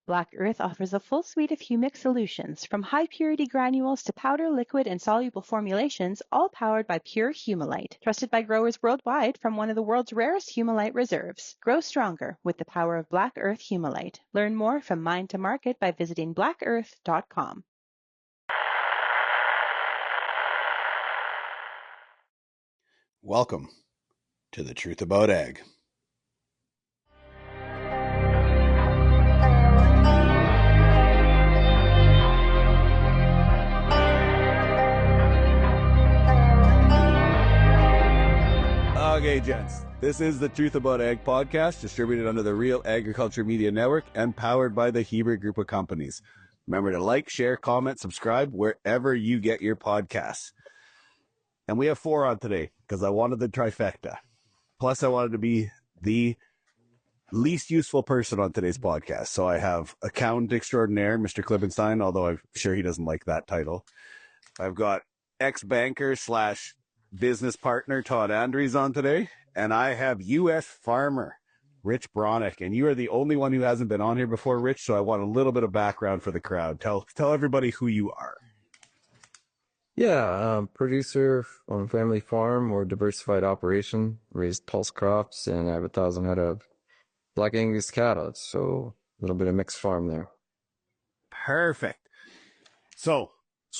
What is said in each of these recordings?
Black Earth offers a full suite of humic solutions, from high-purity granules to powder, liquid, and soluble formulations, all powered by pure humulite. Trusted by growers worldwide from one of the world's rarest humulite reserves. Grow stronger with the power of Black Earth humulite. Learn more from mine to market by visiting blackearth.com. Welcome to The Truth About Ag. Okay, gents, this is the Truth About Ag podcast, distributed under the Real Agriculture Media Network and powered by the Hebert Group of Companies. Remember to like, share, comment, subscribe wherever you get your podcasts. And we have 4 on today because I wanted the trifecta. Plus, I wanted to be the least useful person on today's podcast. So I have accountant extraordinaire, Mr. Klippenstein, although I'm sure he doesn't like that title. I've got ex-banker / business partner Todd Andries on today, and I have U.S. farmer Rich Bronec, and you are the only one who hasn't been on here before, Rich, so I want a little bit of background for the crowd. Tell everybody who you are. Yeah, producer on a family farm or diversified operation, raised pulse crops, and I have 1,000 head of Black Angus cattle, so a little bit of mixed farm there. Perfect. So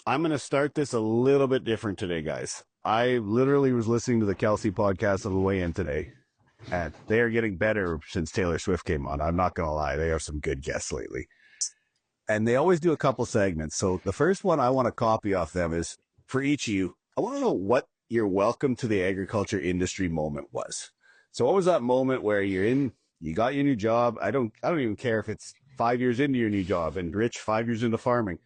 I'm going to start this a little bit different today, guys. I literally was listening to the Kelsey podcast on the way in today, and they are getting better since Taylor Swift came on. I'm not going to lie. They have some good guests lately. And they always do a couple segments. So the first one I want to copy off them is, for each of you, I want to know what your welcome to the agriculture industry moment was. So what was that moment where you got your new job? I don't even care if it's 5 years into your new job, and Rich, 5 years into farming.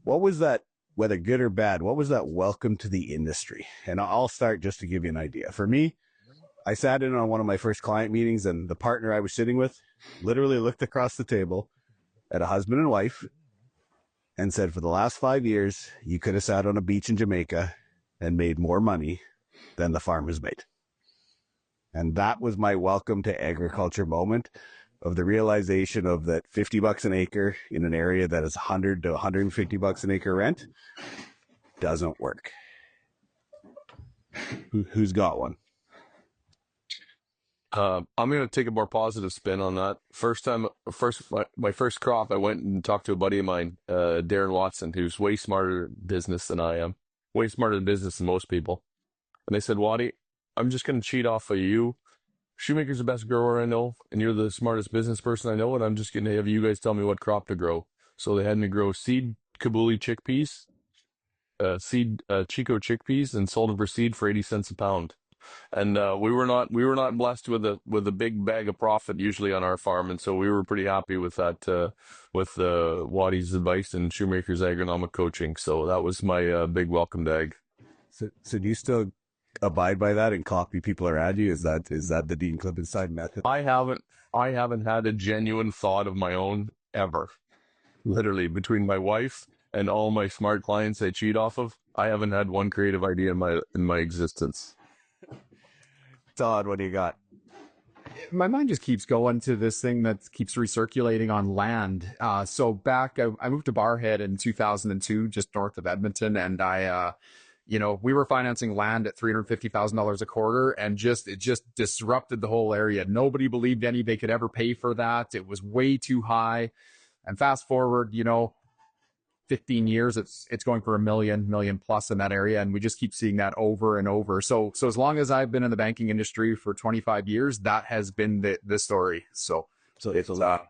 What was that? Whether good or bad, what was that welcome to the industry? And I'll start just to give you an idea. For me, I sat in on one of my first client meetings, and the partner I was sitting with literally looked across the table at a husband and wife and said, for the last 5 years, you could have sat on a beach in Jamaica and made more money than the farm has made. And that was my welcome to agriculture moment, of the realization of that $50 an acre in an area that is $100 to $150 an acre rent doesn't work. Who's got one? I'm going to take a more positive spin on that. My first crop, I went and talked to a buddy of mine, Darren Watson, who's way smarter in business than I am, way smarter in business than most people. And they said, Waddy, I'm just going to cheat off of you. Shoemaker's the best grower I know, and you're the smartest business person I know, and I'm just going to have you guys tell me what crop to grow. So they had me grow seed Kabuli chickpeas, seed Chico chickpeas, and sold them for seed for 80 cents a pound. And we were not blessed with a big bag of profit usually on our farm, and so we were pretty happy with that, with Waddy's advice and Shoemaker's agronomic coaching. So that was my big welcome to ag. So do you still abide by that and copy people around you? Is that the Dean Klippenstein method? I haven't had a genuine thought of my own ever. Literally, between my wife and all my smart clients I cheat off of, I haven't had one creative idea in my existence. Todd, what do you got? My mind just keeps going to this thing that keeps recirculating on land. So back, I moved to Barhead in 2002, just north of Edmonton, and we were financing land at $350,000 a quarter, and it just disrupted the whole area. Nobody believed they could ever pay for that. It was way too high. And fast forward, 15 years, it's going for $1 million plus in that area. And we just keep seeing that over and over. So as long as I've been in the banking industry for 25 years, that has been the story. So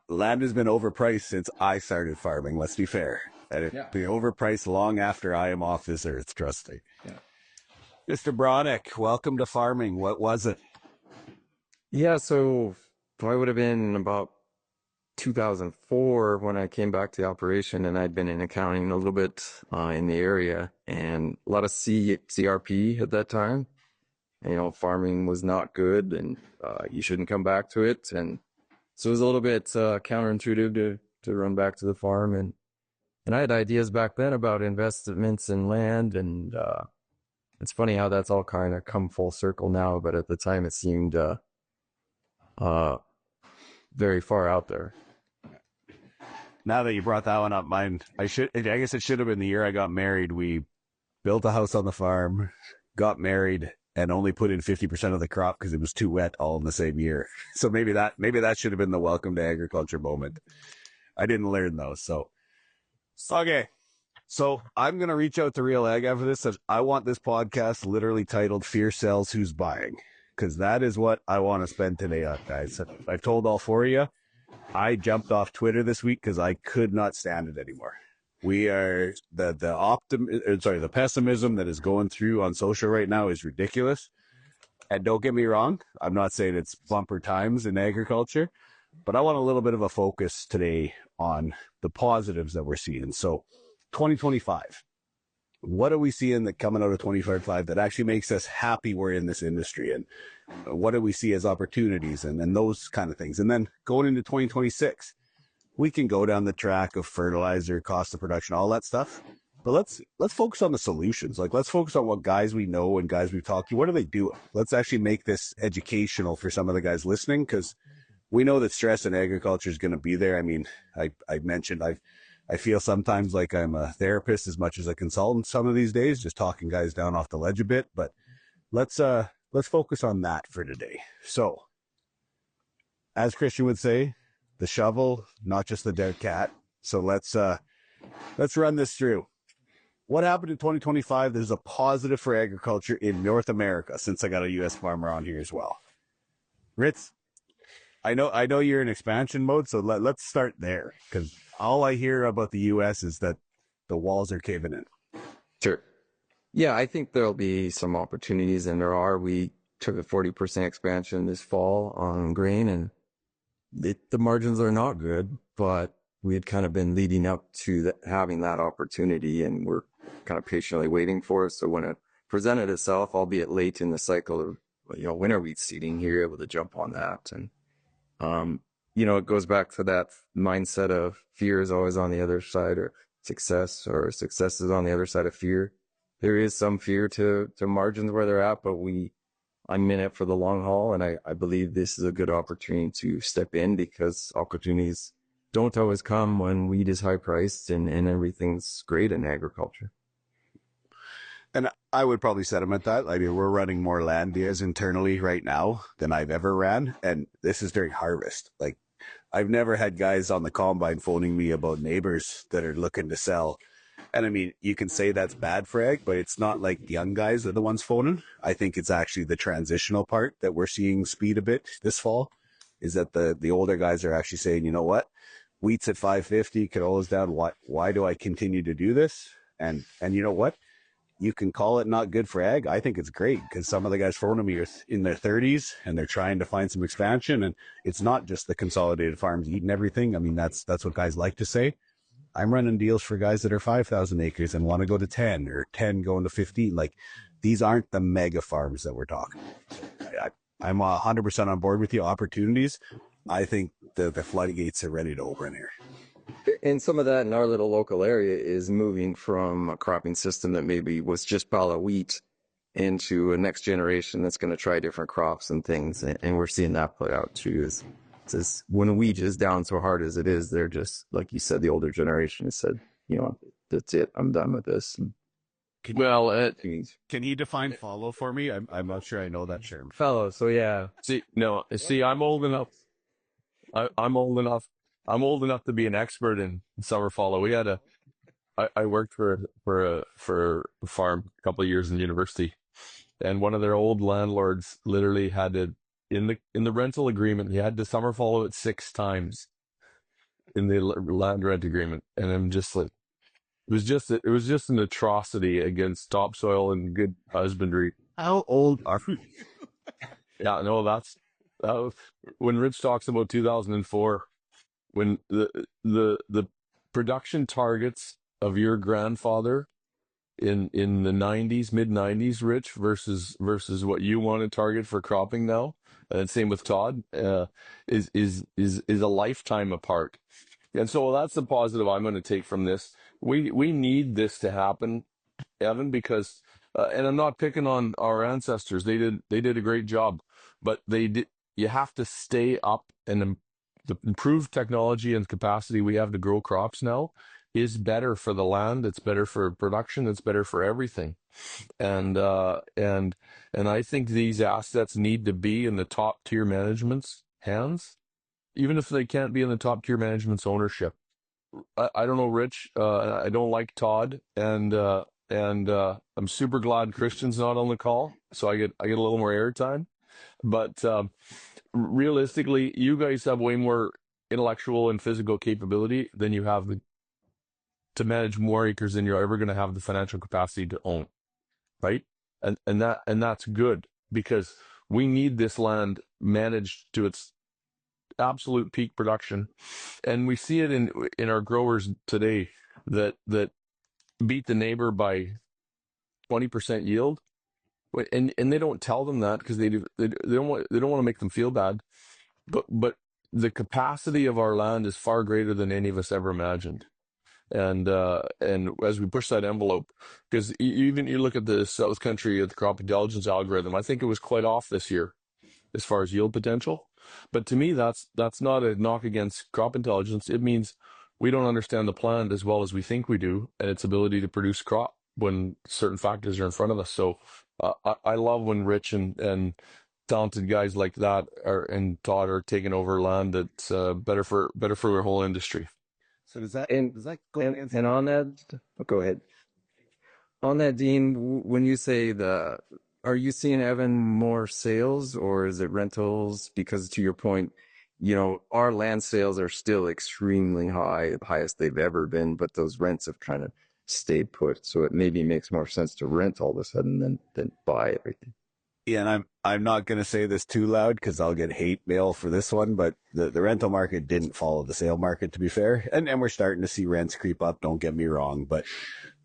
land has been overpriced since I started farming. Let's be fair. And it'll be overpriced long after I am off this earth, trust me. Yeah. Mr. Bronec, welcome to farming. What was it? Yeah, so I would have been about 2004 when I came back to the operation, and I'd been in accounting a little bit in the area, and a lot of CRP at that time. Farming was not good, and you shouldn't come back to it. And so it was a little bit counterintuitive to run back to the farm. And I had ideas back then about investments in land, and it's funny how that's all kind of come full circle now, but at the time it seemed very far out there. Now that you brought that one up, I guess it should have been the year I got married. We built a house on the farm, got married, and only put in 50% of the crop because it was too wet all in the same year. So maybe that should have been the welcome to agriculture moment. I didn't learn though. So, okay. So I'm going to reach out to Real Ag after this. I want this podcast literally titled Fear Sells, Who's Buying? Because that is what I want to spend today on, guys. I've told all four of you, I jumped off Twitter this week because I could not stand it anymore. We are the pessimism that is going through on social right now is ridiculous. And don't get me wrong, I'm not saying it's bumper times in agriculture, but I want a little bit of a focus today on the positives that we're seeing. So 2025, what are we seeing that coming out of 2025 that actually makes us happy we're in this industry? And what do we see as opportunities and those kind of things? And then going into 2026, we can go down the track of fertilizer, cost of production, all that stuff. But let's focus on the solutions. Like, let's focus on what guys we know and guys we've talked to. What are they doing? Let's actually make this educational for some of the guys listening, because we know that stress in agriculture is going to be there. I mean, I mentioned I feel sometimes like I'm a therapist as much as a consultant some of these days, just talking guys down off the ledge a bit. But let's focus on that for today. So, as Christian would say, the shovel, not just the dead cat. So let's run this through. What happened in 2025? There's a positive for agriculture in North America, since I got a U.S. farmer on here as well. Ritz, I know you're in expansion mode, so let's start there, because all I hear about the U.S. is that the walls are caving in. Sure. Yeah, I think there'll be some opportunities, and there are. We took a 40% expansion this fall on grain, and the margins are not good, but we had kind of been leading up to having that opportunity, and we're kind of patiently waiting for it. So when it presented itself, albeit late in the cycle of, winter wheat seeding, you're able to jump on that. And, it goes back to that mindset of fear is always on the other side, or success is on the other side of fear. There is some fear to margins where they're at, but I'm in it for the long haul, and I believe this is a good opportunity to step in, because opportunities don't always come when wheat is high priced and everything's great in agriculture. And I would probably sentiment that. I mean, we're running more land deals internally right now than I've ever ran, and this is during harvest. Like, I've never had guys on the combine phoning me about neighbors that are looking to sell. And I mean, you can say that's bad for ag, but it's not like young guys are the ones phoning. I think it's actually the transitional part that we're seeing speed a bit this fall, is that the older guys are actually saying, you know what, wheat's at 550, canola's down. Why do I continue to do this? And you know what? You can call it not good for ag. I think it's great, because some of the guys phoning me are in their 30s and they're trying to find some expansion. And it's not just the consolidated farms eating everything. I mean, that's what guys like to say. I'm running deals for guys that are 5,000 acres and want to go to 10, or 10 going to 15. Like, these aren't the mega farms that we're talking. I'm 100% on board with you. Opportunities, I think the floodgates are ready to open here. And some of that in our little local area is moving from a cropping system that maybe was just fallow wheat into a next generation that's going to try different crops and things. And we're seeing that play out too. Is when wheat is down so hard as it is, they're just, like you said, the older generation has said, that's it, I'm done with this. Can he define follow for me? I'm not sure I know that term. Fellow. So yeah. I'm old enough. I'm old enough. I'm old enough to be an expert in summer follow. I worked for a farm a couple of years in university, and one of their old landlords literally had to, in the rental agreement, he had to summer follow it 6 times in the land rent agreement. And I'm just like, it was just an atrocity against topsoil and good husbandry. How old are you? Yeah, no, that was when Rich talks about 2004, when the production targets of your grandfather in the 90s, mid 90s, Rich, versus what you want to target for cropping now, and same with Todd, is a lifetime apart. And so that's the positive I'm going to take from this. We need this to happen, Evan, because and I'm not picking on our ancestors. They did a great job, but you have to stay up and the improved technology and capacity we have to grow crops now is better for the land. It's better for production. It's better for everything. And I think these assets need to be in the top tier management's hands, even if they can't be in the top tier management's ownership. I don't know, Rich. I don't like Todd, and I'm super glad Christian's not on the call, so I get a little more airtime. But realistically, you guys have way more intellectual and physical capability than you have to manage more acres than you're ever going to have the financial capacity to own, right? And that's good, because we need this land managed to its absolute peak production, and we see it in our growers today that beat the neighbor by 20% yield, and they don't tell them that because they don't want to make them feel bad, but the capacity of our land is far greater than any of us ever imagined. And as we push that envelope, because even you look at the South Country at the crop intelligence algorithm, I think it was quite off this year as far as yield potential. But to me, that's not a knock against crop intelligence. It means we don't understand the plant as well as we think we do, and its ability to produce crop when certain factors are in front of us. So I love when Rich and talented guys like that and Todd are taking over land that's better for our whole industry. So does that go against? And on that, go ahead. On that, Dean, when you say are you seeing, Evan, more sales or is it rentals? Because to your point, our land sales are still extremely high, the highest they've ever been, but those rents have kind of stayed put. So it maybe makes more sense to rent all of a sudden than buy everything. Yeah, and I'm not going to say this too loud because I'll get hate mail for this one, but the rental market didn't follow the sale market, to be fair. And we're starting to see rents creep up, don't get me wrong, but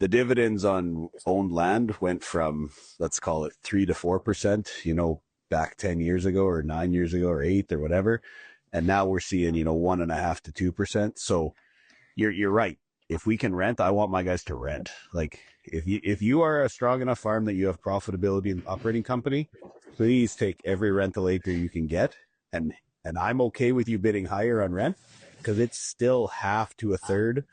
the dividends on owned land went from, let's call it 3 to 4%, back 10 years ago or 9 years ago or 8 or whatever. And now we're seeing, 1.5 to 2%. So you're right. If we can rent, I want my guys to rent. Like if you are a strong enough farm that you have profitability in the operating company, please take every rental acre you can get. And I'm okay with you bidding higher on rent because it's still half to a third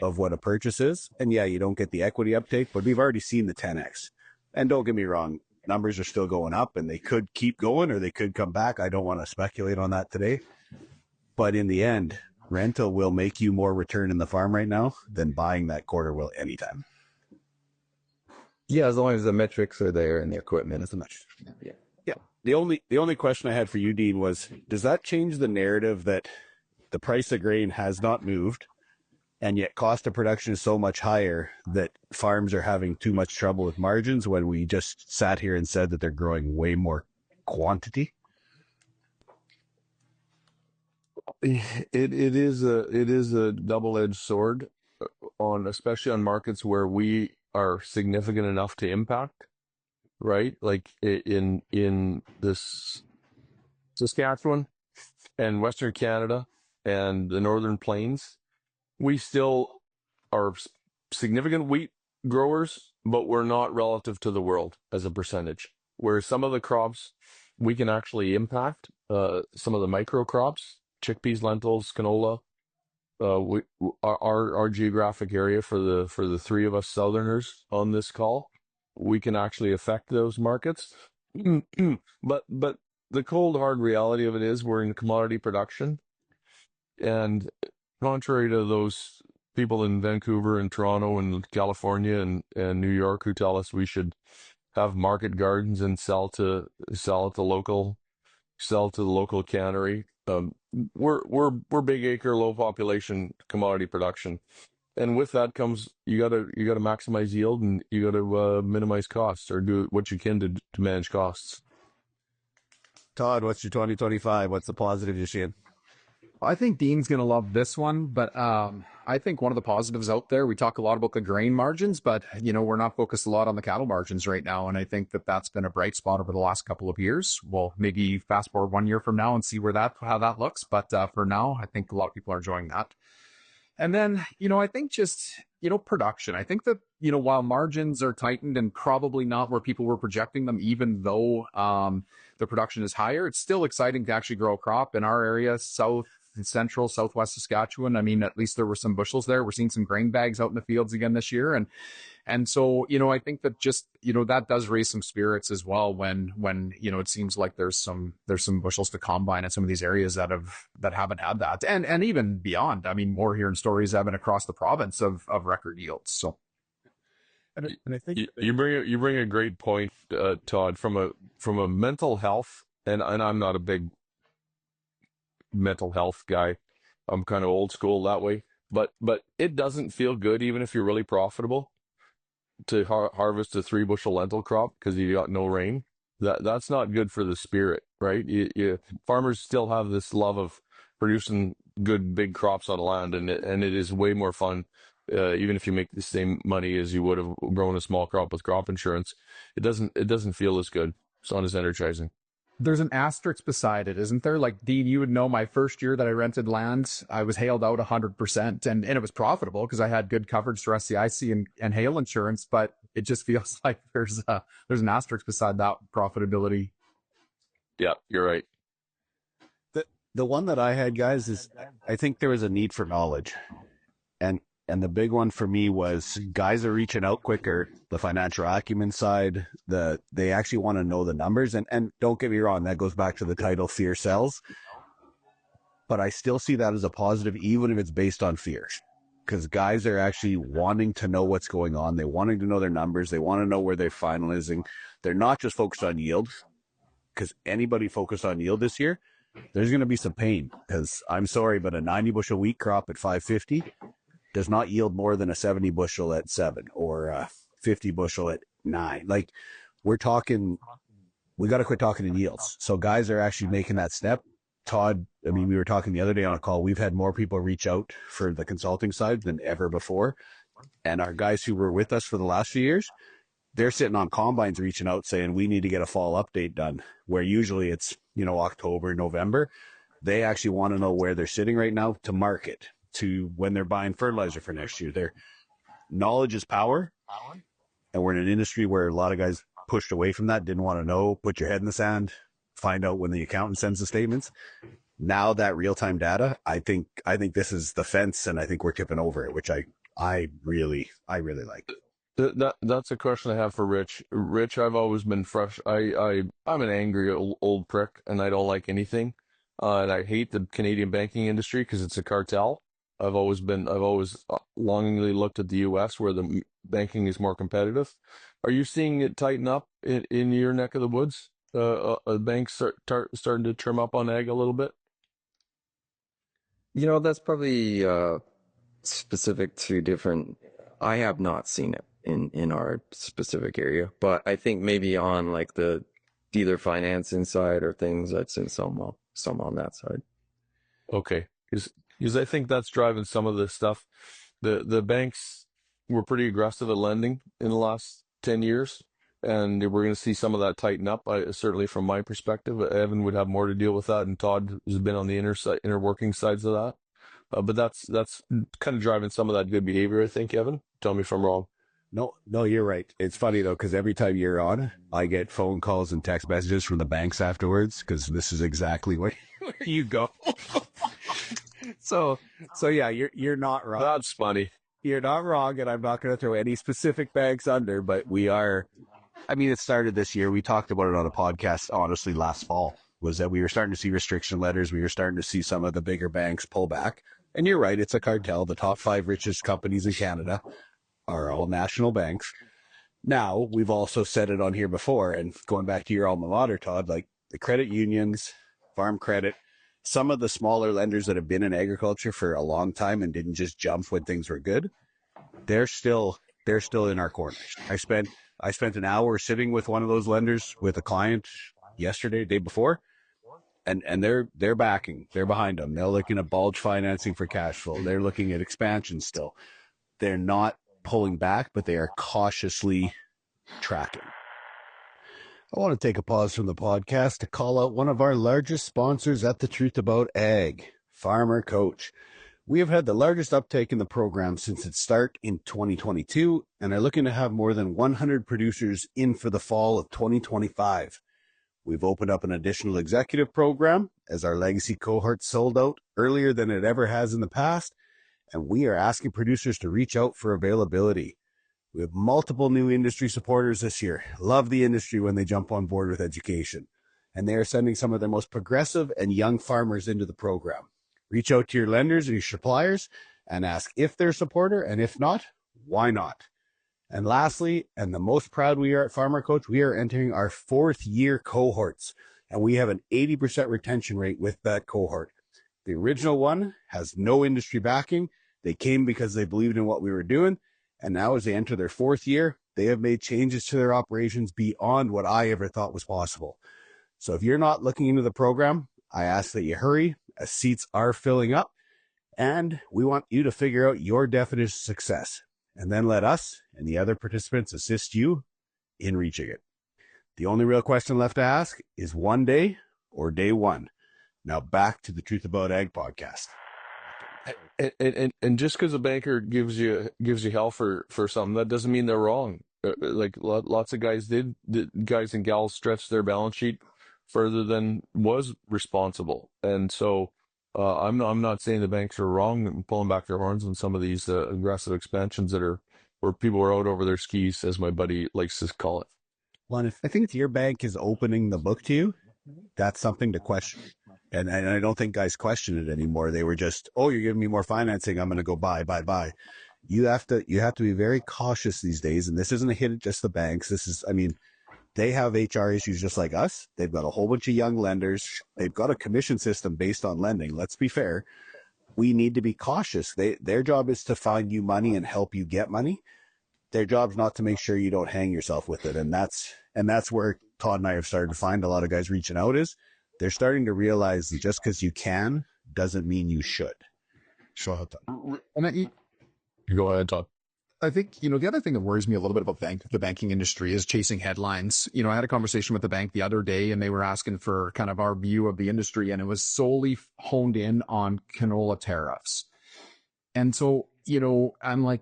of what a purchase is. And yeah, you don't get the equity uptake, but we've already seen the 10x. And don't get me wrong, numbers are still going up and they could keep going or they could come back. I don't want to speculate on that today. But in the end, rental will make you more return in the farm right now than buying that quarter will anytime. Yeah, as long as the metrics are there and the equipment is a metric. Yeah. Yeah. The only question I had for you, Dean, was does that change the narrative that the price of grain has not moved and yet cost of production is so much higher that farms are having too much trouble with margins when we just sat here and said that they're growing way more quantity? It is a double-edged sword especially on markets where we are significant enough to impact, right? Like in this Saskatchewan and Western Canada and the Northern Plains, we still are significant wheat growers, but we're not relative to the world as a percentage. Where some of the crops we can actually impact, some of the micro crops, chickpeas, lentils, canola. Our geographic area for the three of us Southerners on this call, we can actually affect those markets. but the cold hard reality of it is we're in commodity production, and contrary to those people in Vancouver and Toronto and California and New York who tell us we should have market gardens and sell to the local cannery. We're big acre, low population commodity production, and with that comes you gotta maximize yield and you gotta minimize costs or do what you can to manage costs. Todd, what's your 2025? What's the positive you're seeing? I think Dean's going to love this one, but I think one of the positives out there, we talk a lot about the grain margins, but, we're not focused a lot on the cattle margins right now. And I think that that's been a bright spot over the last couple of years. We'll maybe fast forward 1 year from now and see how that looks. But for now, I think a lot of people are enjoying that. And then, I think just, production. I think that, while margins are tightened and probably not where people were projecting them, even though the production is higher, it's still exciting to actually grow a crop in our area, south central, southwest Saskatchewan. I mean, at least there were some bushels there. We're seeing some grain bags out in the fields again this year. And so, I think that just, that does raise some spirits as well when, it seems like there's some bushels to combine in some of these areas that haven't had that. And even beyond, I mean, more hearing stories having across the province of record yields. So. And I think you bring a great point, Todd, from a mental health, and I'm not a big mental health guy. I'm kind of old school that way, but it doesn't feel good even if you're really profitable to harvest a 3 bushel lentil crop because you got no rain. That's not good for the spirit, right? Farmers still have this love of producing good big crops on land, and it is way more fun. Even if you make the same money as you would have grown a small crop with crop insurance, it doesn't feel as good. It's not as energizing. There's an asterisk beside it, isn't there? Like, Dean, you would know my first year that I rented land, I was hailed out 100%, and it was profitable because I had good coverage through SCIC and hail insurance, but it just feels like there's an asterisk beside that profitability. Yeah, you're right. The one that I had, guys, is I think there was a need for knowledge. And the big one for me was guys are reaching out quicker, the financial acumen side, they actually want to know the numbers. And don't get me wrong, that goes back to the title, fear sells. But I still see that as a positive, even if it's based on fear. Because guys are actually wanting to know what's going on. They're wanting to know their numbers. They want to know where they're finalizing. They're not just focused on yield. Because anybody focused on yield this year, there's going to be some pain. Because I'm sorry, but a 90 bushel wheat crop at 550 does not yield more than a 70 bushel at 7 or a 50 bushel at 9. Like, we got to quit talking in yields. So guys are actually making that step. Todd, I mean, we were talking the other day on a call. We've had more people reach out for the consulting side than ever before. And our guys who were with us for the last few years, they're sitting on combines reaching out saying, we need to get a fall update done, where usually it's, October, November. They actually want to know where they're sitting right now to market, to when they're buying fertilizer for next year. Their knowledge is power. And we're in an industry where a lot of guys pushed away from that, didn't want to know, put your head in the sand, find out when the accountant sends the statements. Now that real-time data, I think this is the fence, and I think we're tipping over it, which I really like. That's a question I have for Rich. Rich, I've always been I'm an angry old prick, and I don't like anything. And I hate the Canadian banking industry because it's a cartel. I've always longingly looked at the U.S. where the banking is more competitive. Are you seeing it tighten up in your neck of the woods? Banks starting to trim up on ag a little bit? That's probably specific to different. I have not seen it in our specific area, but I think maybe on like the dealer financing side or things, I've seen some on that side. Okay, because I think that's driving some of this stuff. The banks were pretty aggressive at lending in the last 10 years, and we're going to see some of that tighten up. Certainly from my perspective, Evan would have more to deal with that, and Todd has been on the inner working sides of that. But that's kind of driving some of that good behavior, I think, Evan. Tell me if I'm wrong. No, you're right. It's funny though, because every time you're on, I get phone calls and text messages from the banks afterwards, because this is exactly where you go. So yeah, you're not wrong. That's funny. You're not wrong, and I'm not going to throw any specific banks under, but we are. I mean, it started this year. We talked about it on a podcast, honestly, last fall, was that we were starting to see restriction letters. We were starting to see some of the bigger banks pull back. And you're right, it's a cartel. The top 5 richest companies in Canada are all national banks. Now, we've also said it on here before, and going back to your alma mater, Todd, like the credit unions, farm credit, some of the smaller lenders that have been in agriculture for a long time and didn't just jump when things were good, they're still in our corners. I spent an hour sitting with one of those lenders with a client yesterday, day before, and they're behind them. They're looking at bulge financing for cash flow. They're looking at expansion still. They're not pulling back, but they are cautiously tracking. I want to take a pause from the podcast to call out one of our largest sponsors at The Truth About Ag, Farmer Coach. We have had the largest uptake in the program since its start in 2022 and are looking to have more than 100 producers in for the fall of 2025. We've opened up an additional executive program as our legacy cohort sold out earlier than it ever has in the past, and we are asking producers to reach out for availability. We have multiple new industry supporters this year. Love the industry when they jump on board with education, and they are sending some of their most progressive and young farmers into the program. Reach out to your lenders and your suppliers and ask if they're a supporter, and if not, why not? And lastly, and the most proud we are at Farmer Coach, we are entering our 4th year cohorts, and we have an 80% retention rate with that cohort. The original one has no industry backing. They came because they believed in what we were doing, and now as they enter their 4th year, they have made changes to their operations beyond what I ever thought was possible. So if you're not looking into the program, I ask that you hurry, as seats are filling up, and we want you to figure out your definition of success, and then let us and the other participants assist you in reaching it. The only real question left to ask is one day or day one. Now back to the Truth About Ag podcast. And just because a banker gives you hell for something, that doesn't mean they're wrong. Like lots of guys guys and gals stretched their balance sheet further than was responsible, and so I'm not saying the banks are wrong in pulling back their horns on some of these aggressive expansions that are where people are out over their skis, as my buddy likes to call it. Well, and if your bank is opening the book to you, that's something to question. And I don't think guys question it anymore. They were just, oh, you're giving me more financing, I'm going to go buy. You have to be very cautious these days. And this isn't a hit at just the banks. They have HR issues just like us. They've got a whole bunch of young lenders. They've got a commission system based on lending. Let's be fair. We need to be cautious. Their job is to find you money and help you get money. Their job's not to make sure you don't hang yourself with it. And that's where Todd and I have started to find a lot of guys reaching out is they're starting to realize that just because you can doesn't mean you should. So, And Go ahead, Todd. I think, the other thing that worries me a little bit about the banking industry is chasing headlines. I had a conversation with the bank the other day, and they were asking for kind of our view of the industry, and it was solely honed in on canola tariffs. And so, I'm like,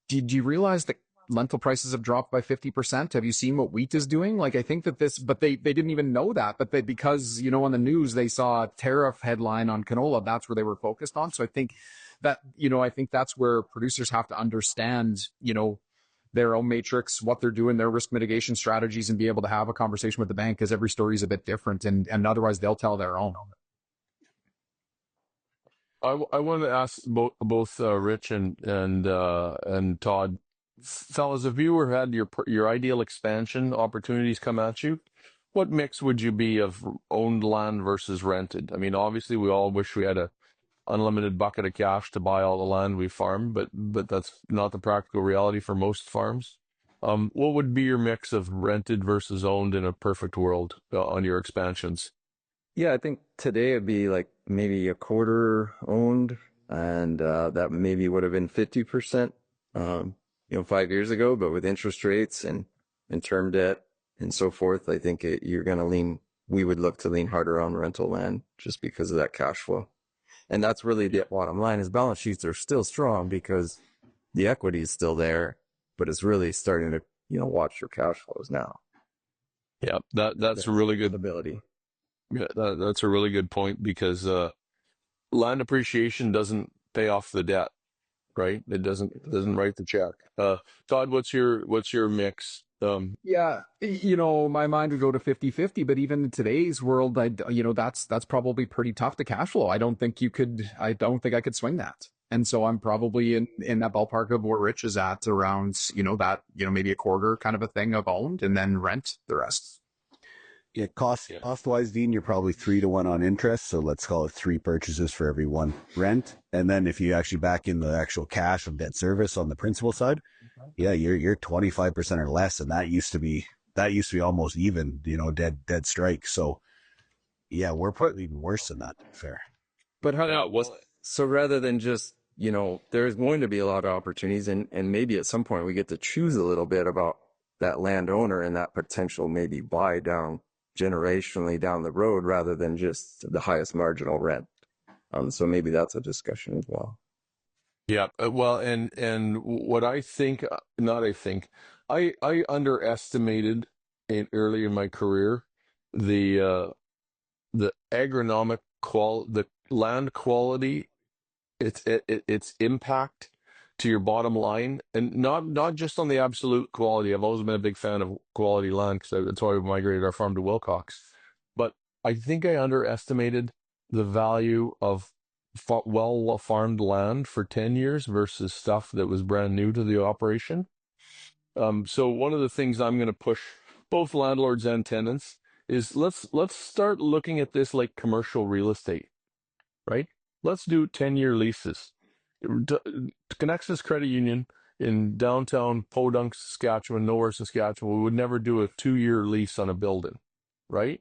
did you realize that lentil prices have dropped by 50%? Have you seen what wheat is doing? Like, I think that but they didn't even know that, but because, on the news, they saw a tariff headline on canola. That's where they were focused on. So I think that, I think that's where producers have to understand, their own matrix, what they're doing, their risk mitigation strategies, and be able to have a conversation with the bank, because every story is a bit different, and otherwise they'll tell their own. I want to ask both Rich and Todd, fellas, if you were had your ideal expansion opportunities come at you, what mix would you be of owned land versus rented? I mean, obviously, we all wish we had a unlimited bucket of cash to buy all the land we farm, but that's not the practical reality for most farms. What would be your mix of rented versus owned in a perfect world on your expansions? Yeah, I think today it'd be like maybe a quarter owned, and that maybe would have been 50%, 5 years ago. But with interest rates and term debt and so forth, I think we would look to lean harder on rental land just because of that cash flow. And that's really the bottom line is balance sheets are still strong because the equity is still there, but it's really starting to, watch your cash flows now. Yeah, that's a really good ability. Yeah, that's a really good point because land appreciation doesn't pay off the debt, right? It doesn't write the check. Todd, what's your mix? Yeah, my mind would go to 50-50, but even in today's world, that's probably pretty tough to cash flow. I don't think I could swing that. And so I'm probably in that ballpark of where Rich is at around, maybe a quarter kind of a thing of owned and then rent the rest. Yeah, cost-wise, Dean, you're probably 3-to-1 on interest. So let's call it 3 purchases for every 1 rent. And then if you actually back in the actual cash of debt service on the principal side, yeah, you're 25% or less. And that used to be almost even, dead strike. So yeah, we're probably even worse than that, to be fair. But so rather than just, there's going to be a lot of opportunities, and maybe at some point we get to choose a little bit about that landowner and that potential maybe buy down generationally down the road rather than just the highest marginal rent. So maybe that's a discussion as well. Yeah, well, and what I underestimated early in my career the agronomic the land quality, its impact to your bottom line, and not just on the absolute quality. I've always been a big fan of quality land because that's why we migrated our farm to Wilcox. But I think I underestimated the value of well farmed land for 10 years versus stuff that was brand new to the operation. So one of the things I'm going to push both landlords and tenants is let's start looking at this like commercial real estate, right? Let's do 10-year leases. Connexus Credit Union in downtown Podunk, Saskatchewan, nowhere Saskatchewan, we would never do a 2-year lease on a building, right?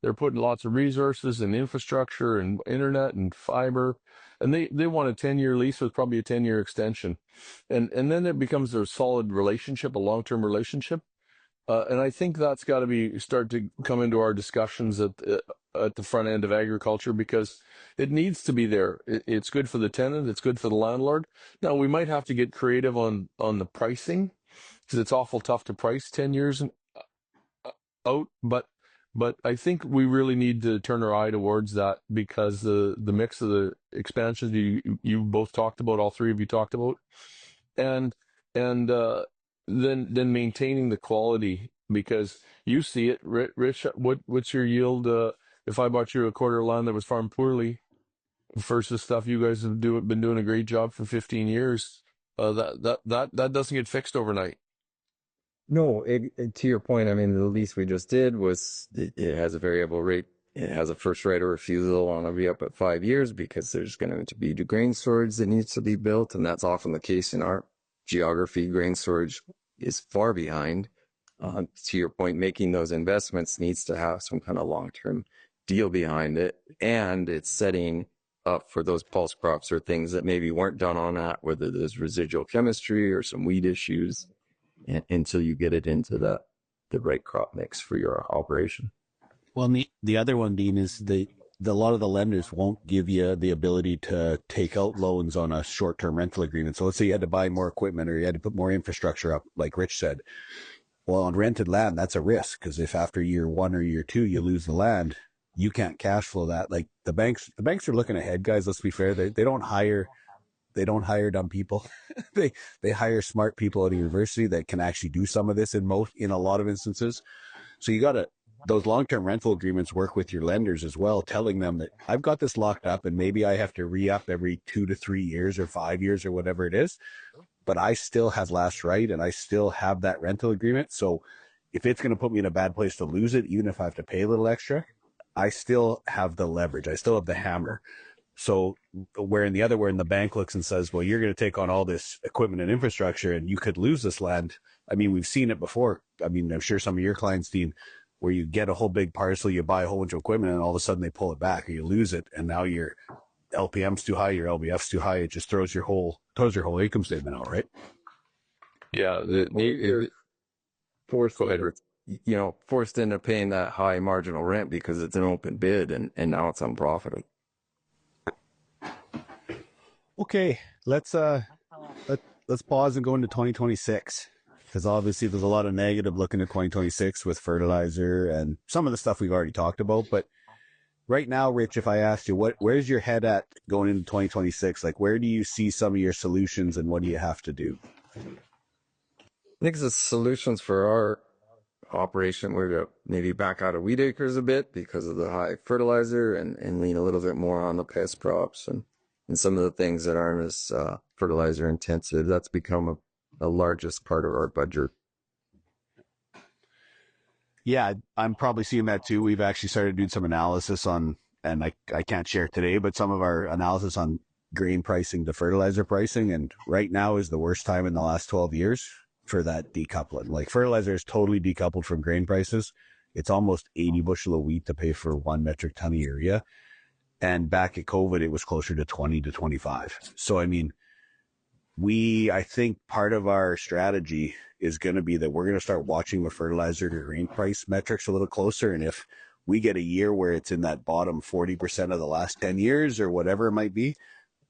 They're putting lots of resources and infrastructure and internet and fiber, and they want a 10-year lease with probably a 10-year extension, and then it becomes a solid relationship, a long-term relationship. And I think that's got to start to come into our discussions at the front end of agriculture, because it needs to be there. It's good for the tenant. It's good for the landlord. Now, we might have to get creative on the pricing, because it's awful tough to price 10 years out. But I think we really need to turn our eye towards that, because the mix of the expansions you both talked about, all three of you talked about, and then maintaining the quality, because you see it, Rich. What's your yield? If I bought you a quarter of land that was farmed poorly versus stuff you guys have been doing a great job for 15 years, that doesn't get fixed overnight. No, to your point, I mean, the lease we just did it has a variable rate. It has a first right of refusal on a re-up at 5 years, because there's going to be grain storage that needs to be built, and that's often the case in our geography. Grain storage is far behind. To your point, making those investments needs to have some kind of long-term deal behind it, and it's setting up for those pulse crops or things that maybe weren't done on that, whether there's residual chemistry or some weed issues, until you get it into the right crop mix for your operation. Well, the other one, Dean, is a lot of the lenders won't give you the ability to take out loans on a short-term rental agreement. So let's say you had to buy more equipment or you had to put more infrastructure up, like Rich said. Well, on rented land, that's a risk, because if after year 1 or year 2 you lose the land, you can't cash flow that. Like the banks are looking ahead, guys. Let's be fair. They don't hire dumb people. they hire smart people at a university that can actually do some of this in a lot of instances. So you got those long-term rental agreements work with your lenders as well, telling them that I've got this locked up and maybe I have to re-up every 2 to 3 years or 5 years or whatever it is, but I still have last right and I still have that rental agreement. So if it's going to put me in a bad place to lose it, even if I have to pay a little extra, I still have the leverage. I still have the hammer. So where the bank looks and says, well, you're going to take on all this equipment and infrastructure and you could lose this land. I mean, we've seen it before. I mean, I'm sure some of your clients, Dean, where you get a whole big parcel, you buy a whole bunch of equipment and all of a sudden they pull it back or you lose it. And now your LPM's too high, your LBF's too high. It just throws your whole income statement out, right? Yeah. Forced into paying that high marginal rent because it's an open bid, and now it's unprofitable. Okay, let's pause and go into 2026, because obviously there's a lot of negative looking at 2026 with fertilizer and some of the stuff we've already talked about. But right now, Rich, if I asked you, where's your head at going into 2026? Like, where do you see some of your solutions and what do you have to do? I think the solutions for our operation were to maybe back out of wheat acres a bit because of the high fertilizer, and lean a little bit more on the pest crops and some of the things that aren't as fertilizer intensive. That's become a largest part of our budget. Yeah, I'm probably seeing that too. We've actually started doing some analysis on, and I can't share today, but some of our analysis on grain pricing to fertilizer pricing. And right now is the worst time in the last 12 years for that decoupling. Like, fertilizer is totally decoupled from grain prices. It's almost 80 bushel of wheat to pay for 1 metric ton of urea. And back at COVID, it was closer to 20 to 25. So, I mean, I think part of our strategy is going to be that we're going to start watching the fertilizer to grain price metrics a little closer. And if we get a year where it's in that bottom 40% of the last 10 years or whatever it might be,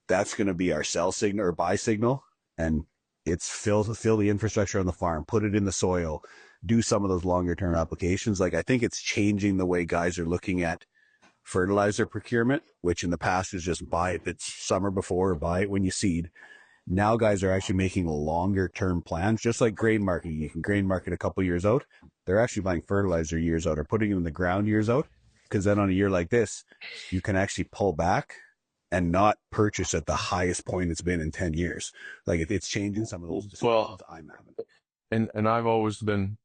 that's going to be our sell signal or buy signal. And it's fill the infrastructure on the farm, put it in the soil, do some of those longer term applications. Like I think it's changing the way guys are looking at fertilizer procurement, which in the past is just buy it it's summer before or buy it when you seed. Now guys are actually making longer term plans, just like grain marketing. You can grain market a couple years out. They're actually buying fertilizer years out or putting it in the ground years out. Because then on a year like this, you can actually pull back and not purchase at the highest point it's been in 10 years. Like it's changing some of those discussions I'm having. And I've always been,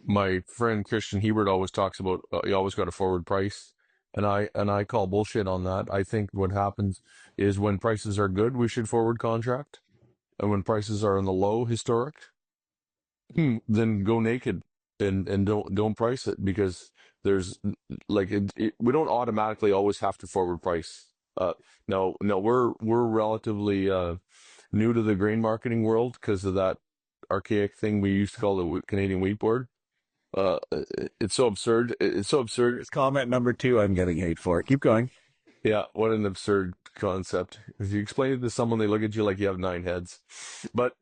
my friend Christian Hebert always talks about, you always got a forward price. And I call bullshit on that. I think what happens is when prices are good, we should forward contract. And when prices are on the low historic, then go naked and don't price it, because there's like we don't automatically always have to forward price. No, we're relatively new to the grain marketing world because of that archaic thing we used to call the Canadian Wheat Board. It's so absurd. It's so absurd. It's comment number 2 I'm getting hate for. Keep going. Yeah, what an absurd concept. If you explain it to someone, they look at you like you have 9 heads. But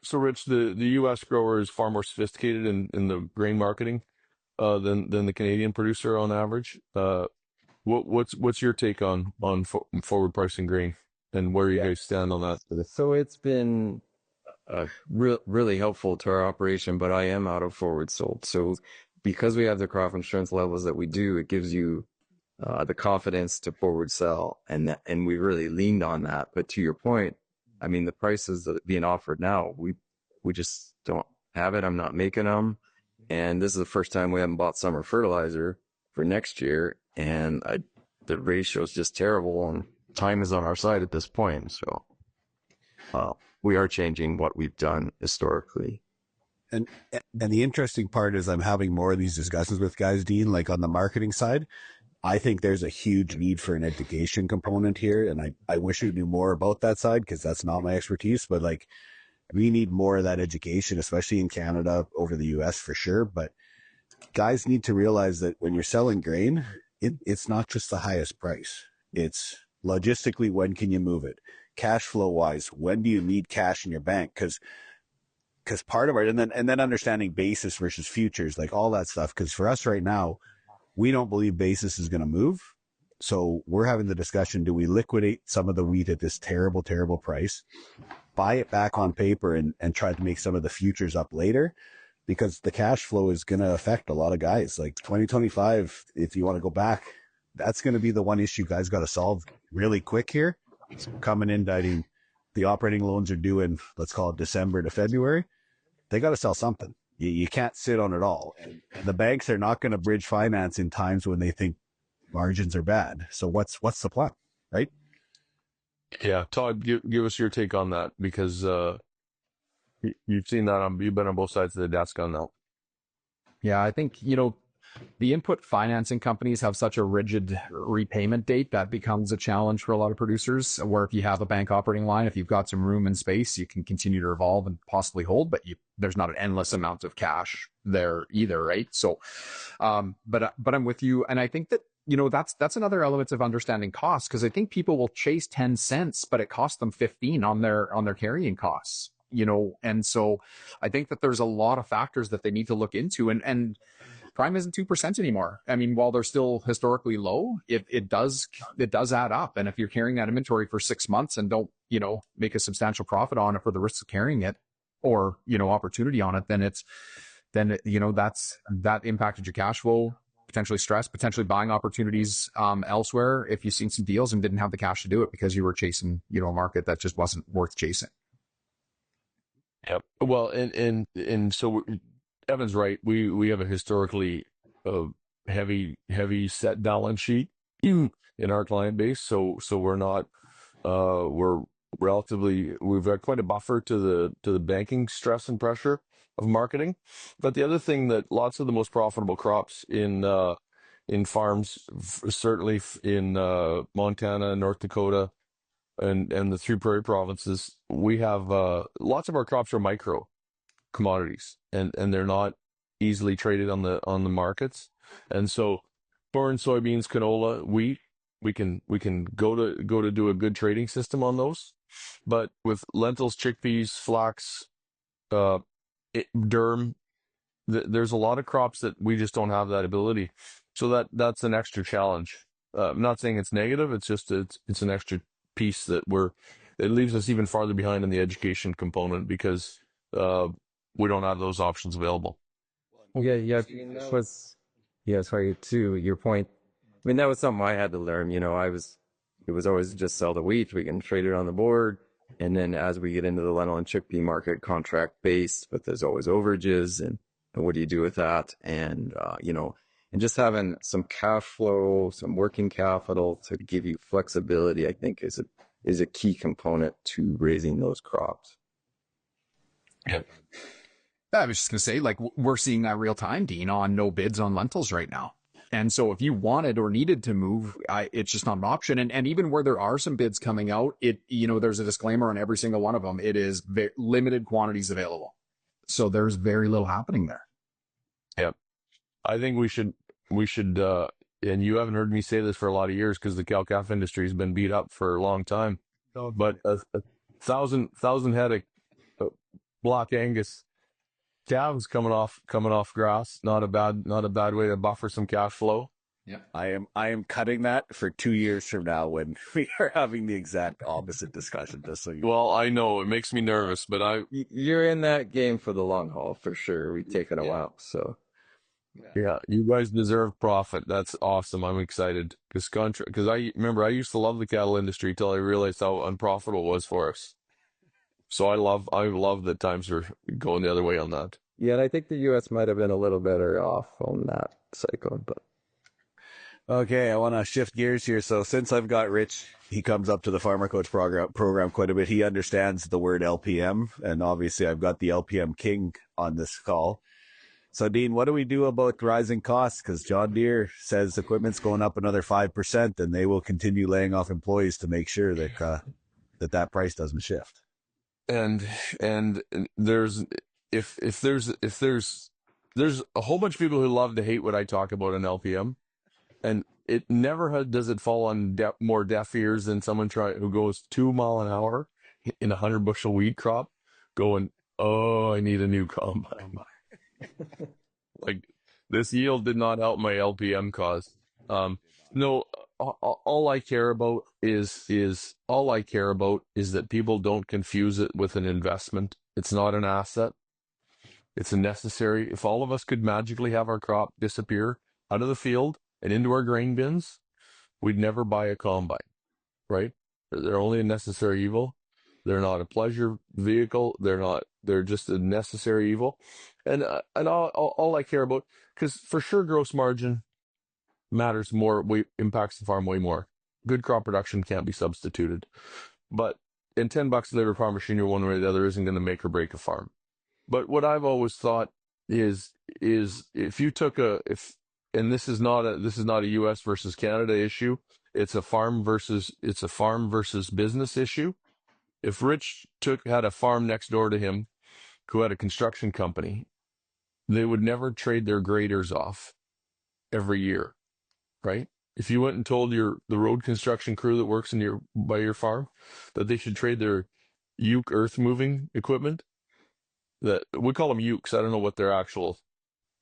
so Rich, the U.S. grower is far more sophisticated in the grain marketing than the Canadian producer on average. What's your take on forward pricing grain, and where you guys stand on that? So it's been really helpful to our operation, but I am out of forward sold. So because we have the crop insurance levels that we do, it gives you the confidence to forward sell, and we really leaned on that. But to your point, I mean, the prices that are being offered now, we just don't have it. I'm not making them, and this is the first time we haven't bought summer fertilizer for next year, and the ratio is just terrible, and time is on our side at this point. So we are changing what we've done historically. And the interesting part is I'm having more of these discussions with guys, Dean, like on the marketing side. I think there's a huge need for an education component here. And I wish we knew more about that side, because that's not my expertise, but like we need more of that education, especially in Canada, over the US for sure. But guys need to realize that when you're selling grain, it's not just the highest price. It's logistically, when can you move it? Cash flow wise, when do you need cash in your bank? Because part of it, and then understanding basis versus futures, like all that stuff. Because for us right now, we don't believe basis is going to move. So we're having the discussion, do we liquidate some of the wheat at this terrible, terrible price, buy it back on paper and try to make some of the futures up later? Because the cash flow is going to affect a lot of guys. Like 2025, if you want to go back, that's going to be the one issue guys got to solve really quick here. It's coming in, the operating loans are due in, let's call it December to February. They got to sell something. You can't sit on it all. And the banks are not going to bridge finance in times when they think margins are bad. So what's the plan, right? Yeah, Todd, give us your take on that, because you've seen that you've been on both sides of the desk on that. Yeah, I think, the input financing companies have such a rigid repayment date that becomes a challenge for a lot of producers, where if you have a bank operating line, if you've got some room and space, you can continue to revolve and possibly hold, but there's not an endless amount of cash there either, right? So, but I'm with you. And I think that, that's another element of understanding costs, because I think people will chase 10 cents, but it costs them 15 on their carrying costs, and so I think that there's a lot of factors that they need to look into, and prime isn't 2% anymore. I mean, while they're still historically low, it does add up. And if you're carrying that inventory for 6 months and don't, make a substantial profit on it for the risk of carrying it, or, opportunity on it, then that impacted your cash flow, potentially stress, potentially buying opportunities elsewhere if you've seen some deals and didn't have the cash to do it because you were chasing, a market that just wasn't worth chasing. Yep. Well, and so Evan's right. We have a historically heavy set balance sheet in our client base. So we're not we're we've got quite a buffer to the banking stress and pressure of marketing. But the other thing, that lots of the most profitable crops in farms, certainly in Montana, North Dakota, and the 3 prairie provinces, we have lots of our crops are micro commodities, and they're not easily traded on the markets. And so corn, soybeans, canola, wheat, we can go to do a good trading system on those. But with lentils, chickpeas, flax, durum, there's a lot of crops that we just don't have that ability. So that's an extra challenge. I'm not saying it's negative. It's just it's an extra piece that it leaves us even farther behind in the education component because we don't have those options available. Yeah. That was, yeah, sorry, to your point. I mean, that was something I had to learn. It was always just sell the wheat. We can trade it on the board. And then as we get into the lentil and chickpea market, contract based, but there's always overages. And what do you do with that? And, and just having some cash flow, some working capital to give you flexibility, I think is a key component to raising those crops. Yeah. I was just going to say, like, we're seeing that real time, Dean, on no bids on lentils right now. And so if you wanted or needed to move, it's just not an option. And even where there are some bids coming out, there's a disclaimer on every single one of them. It is limited quantities available. So there's very little happening there. Yeah. I think we should, and you haven't heard me say this for a lot of years because the cow-calf industry has been beat up for a long time, but a thousand head of Black Angus calves coming off grass, not a bad way to buffer some cash flow. Yeah, I am cutting that for 2 years from now when we are having the exact opposite discussion. Just so you. Well, I know it makes me nervous, but you're in that game for the long haul for sure. We've taken a while, so yeah, you guys deserve profit. That's awesome. I'm excited because I remember I used to love the cattle industry till I realized how unprofitable it was for us. So I love that times are going the other way on that. Yeah, and I think the U.S. might have been a little better off on that cycle, but. Okay, I want to shift gears here. So since I've got Rich, he comes up to the Farmer Coach program quite a bit. He understands the word LPM, and obviously I've got the LPM king on this call. So Dean, what do we do about rising costs? Because John Deere says equipment's going up another 5%, and they will continue laying off employees to make sure that that price doesn't shift. And there's a whole bunch of people who love to hate what I talk about in LPM, and it never does it fall on more deaf ears than someone who goes 2 mile an hour in a 100 bushel wheat crop, going, "Oh, I need a new combine." Like, this yield did not help my LPM cause. No, all I care about is that people don't confuse it with an investment. It's not an asset. It's a necessary. If all of us could magically have our crop disappear out of the field and into our grain bins, we'd never buy a combine, right? They're only a necessary evil. They're not a pleasure vehicle. They're just a necessary evil. And all I care about, because for sure gross margin matters more, impacts the farm way more. Good crop production can't be substituted. But in $10 a labor farm machinery one way or the other isn't going to make or break a farm. But what I've always thought is if you took and this is not a US versus Canada issue, it's a farm versus business issue. If Rich had a farm next door to him who had a construction company, they would never trade their graders off every year, right? If you went and told the road construction crew that works by your farm that they should trade their uke earth moving equipment, that we call them ukes. I don't know what their actual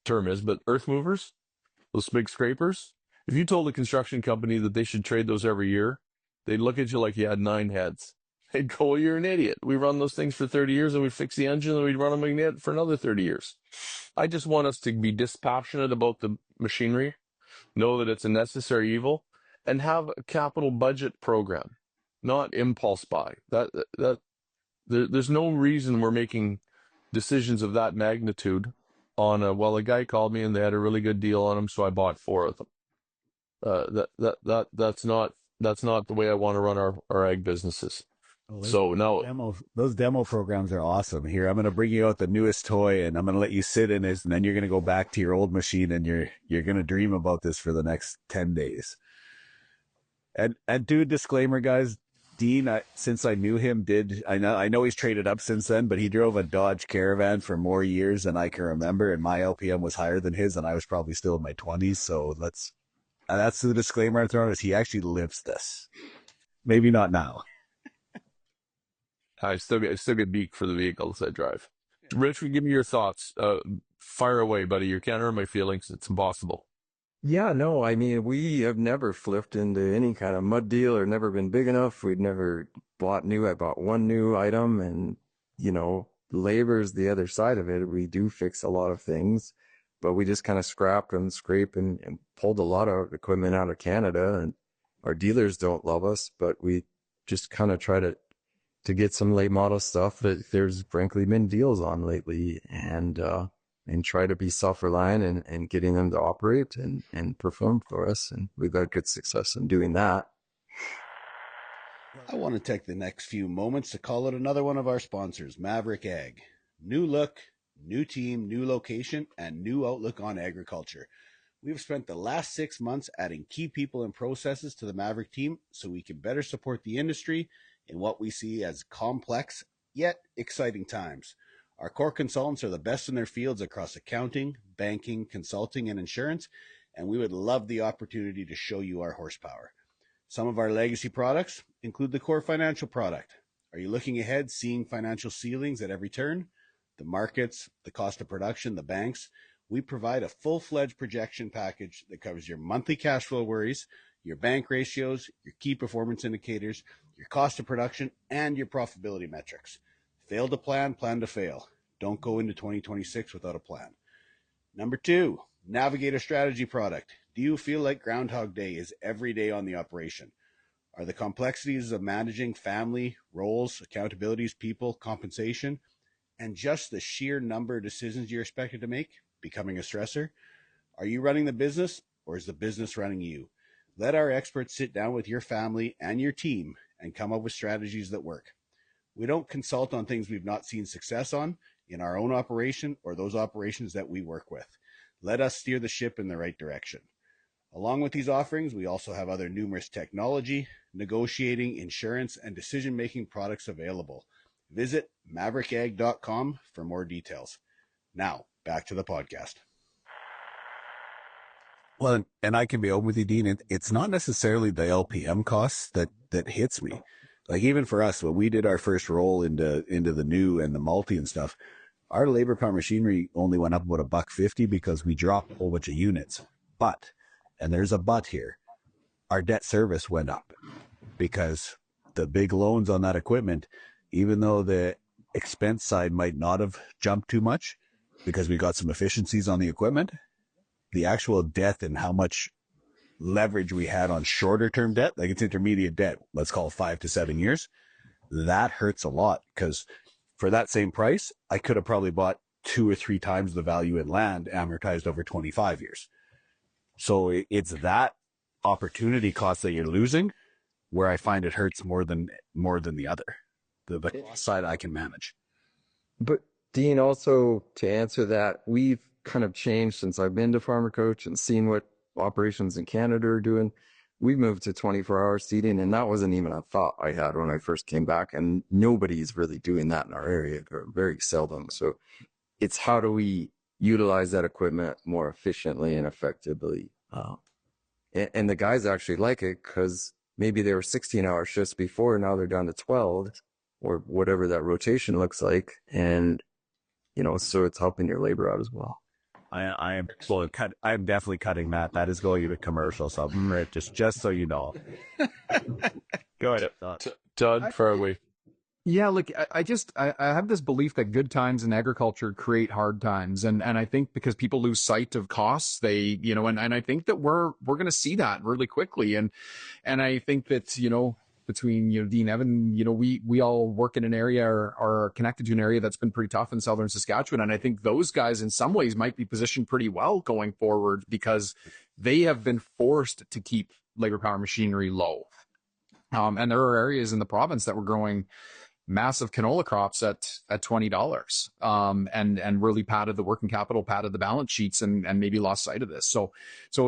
term is, but earth movers, those big scrapers. If you told a construction company that they should trade those every year, they'd look at you like you had 9 heads. They'd go, "Well, you're an idiot. We run those things for 30 years and we fix the engine and we'd run them again for another 30 years. I just want us to be dispassionate about the machinery, know that it's a necessary evil, and have a capital budget program, not impulse buy. There's no reason we're making decisions of that magnitude on a guy called me and they had a really good deal on them, so I bought 4 of them. That's not the way I want to run our ag businesses. Oh, so no, those demo programs are awesome. Here, I'm going to bring you out the newest toy, and I'm going to let you sit in it, and then you're going to go back to your old machine, and you're going to dream about this for the next 10 days. And do a disclaimer, guys. Dean, since I knew him, I know he's traded up since then, but he drove a Dodge Caravan for more years than I can remember, and my LPM was higher than his, and I was probably still in my 20s. So that's the disclaimer I'm throwing, is he actually lives this. Maybe not now. I still get beak for the vehicles I drive. Rich, give me your thoughts. Fire away, buddy. You can't hurt my feelings. It's impossible. Yeah, no, I mean, we have never flipped into any kind of mud deal or never been big enough. We'd never bought new. I bought one new item and, labor's the other side of it. We do fix a lot of things, but we just kind of scrapped and scraped and pulled a lot of equipment out of Canada, and our dealers don't love us, but we just kind of try to get some late model stuff that there's frankly been deals on lately, and try to be self-reliant and getting them to operate and perform for us. And we've had good success in doing that. I want to take the next few moments to call out another one of our sponsors, Maverick Ag. New look, new team, new location, and new outlook on agriculture. We've spent the last 6 months adding key people and processes to the Maverick team so we can better support the industry in what we see as complex yet exciting times. Our core consultants are the best in their fields across accounting, banking, consulting, and insurance, and we would love the opportunity to show you our horsepower. Some of our legacy products include the core financial product. Are you looking ahead, seeing financial ceilings at every turn? The markets, the cost of production, the banks. We provide a full-fledged projection package that covers your monthly cash flow worries, your bank ratios, your key performance indicators, your cost of production, and your profitability metrics. Fail to plan, plan to fail. Don't go into 2026 without a plan. Number 2, Navigator Strategy product. Do you feel like Groundhog Day is every day on the operation? Are the complexities of managing family, roles, accountabilities, people, compensation, and just the sheer number of decisions you're expected to make becoming a stressor? Are you running the business, or is the business running you? Let our experts sit down with your family and your team and come up with strategies that work. We don't consult on things we've not seen success on in our own operation or those operations that we work with. Let us steer the ship in the right direction. Along with these offerings, we also have other numerous technology, negotiating, insurance, and decision-making products available. Visit maverickag.com for more details. Now, back to the podcast. Well, and I can be open with you, Dean. It's not necessarily the LPM costs that hits me. Like even for us, when we did our first roll into the new and the multi and stuff, our labor power machinery only went up about $1.50 because we dropped a whole bunch of units. But, and there's a but here, our debt service went up because the big loans on that equipment, even though the expense side might not have jumped too much because we got some efficiencies on the equipment, the actual debt and how much leverage we had on shorter term debt, like it's intermediate debt, let's call it 5 to 7 years, that hurts a lot because for that same price, I could have probably bought 2 or 3 times the value in land amortized over 25 years. So it's that opportunity cost that you're losing where I find it hurts more than the other. The cost side I can manage. But Dean, also to answer that, we've kind of changed since I've been to Farmer Coach and seen what operations in Canada are doing. We've moved to 24-hour seating, and that wasn't even a thought I had when I first came back. And nobody's really doing that in our area, or very seldom. So it's how do we utilize that equipment more efficiently and effectively? And the guys actually like it because maybe they were 16-hour shifts before, now they're down to 12 or whatever that rotation looks like. And, so it's helping your labor out as well. I'm definitely cutting that. That is going to be commercial, so just so you know. Go ahead, Todd, far away. Yeah, look, I have this belief that good times in agriculture create hard times, and I think because people lose sight of costs, they and I think that we're going to see that really quickly, and I think that between Dean, Evan, we all work in an area or are connected to an area that's been pretty tough in southern Saskatchewan, and I think those guys in some ways might be positioned pretty well going forward because they have been forced to keep labor power machinery low, and there are areas in the province that were growing massive canola crops at $20, and really padded the working capital, padded the balance sheets, and maybe lost sight of this. So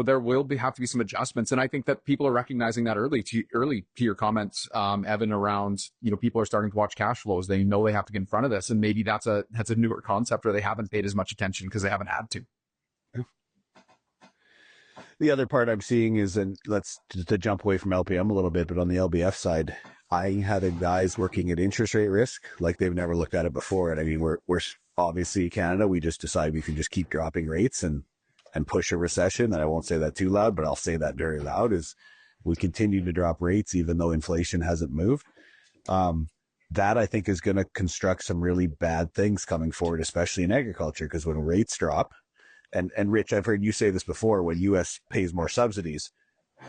there will have to be some adjustments, and I think that people are recognizing that early to your comments, Evan, around people are starting to watch cash flows. They know they have to get in front of this, and maybe that's a newer concept, or they haven't paid as much attention because they haven't had to. The other part I'm seeing is, and let's to jump away from LPM a little bit, but on the LBF side, I had guys working at interest rate risk like they've never looked at it before. And I mean, we're obviously Canada, we just decide we can just keep dropping rates and push a recession. And I won't say that too loud, but I'll say that very loud, is we continue to drop rates even though inflation hasn't moved. That I think is going to construct some really bad things coming forward, especially in agriculture, because when rates drop, and Rich, I've heard you say this before, when U.S. pays more subsidies,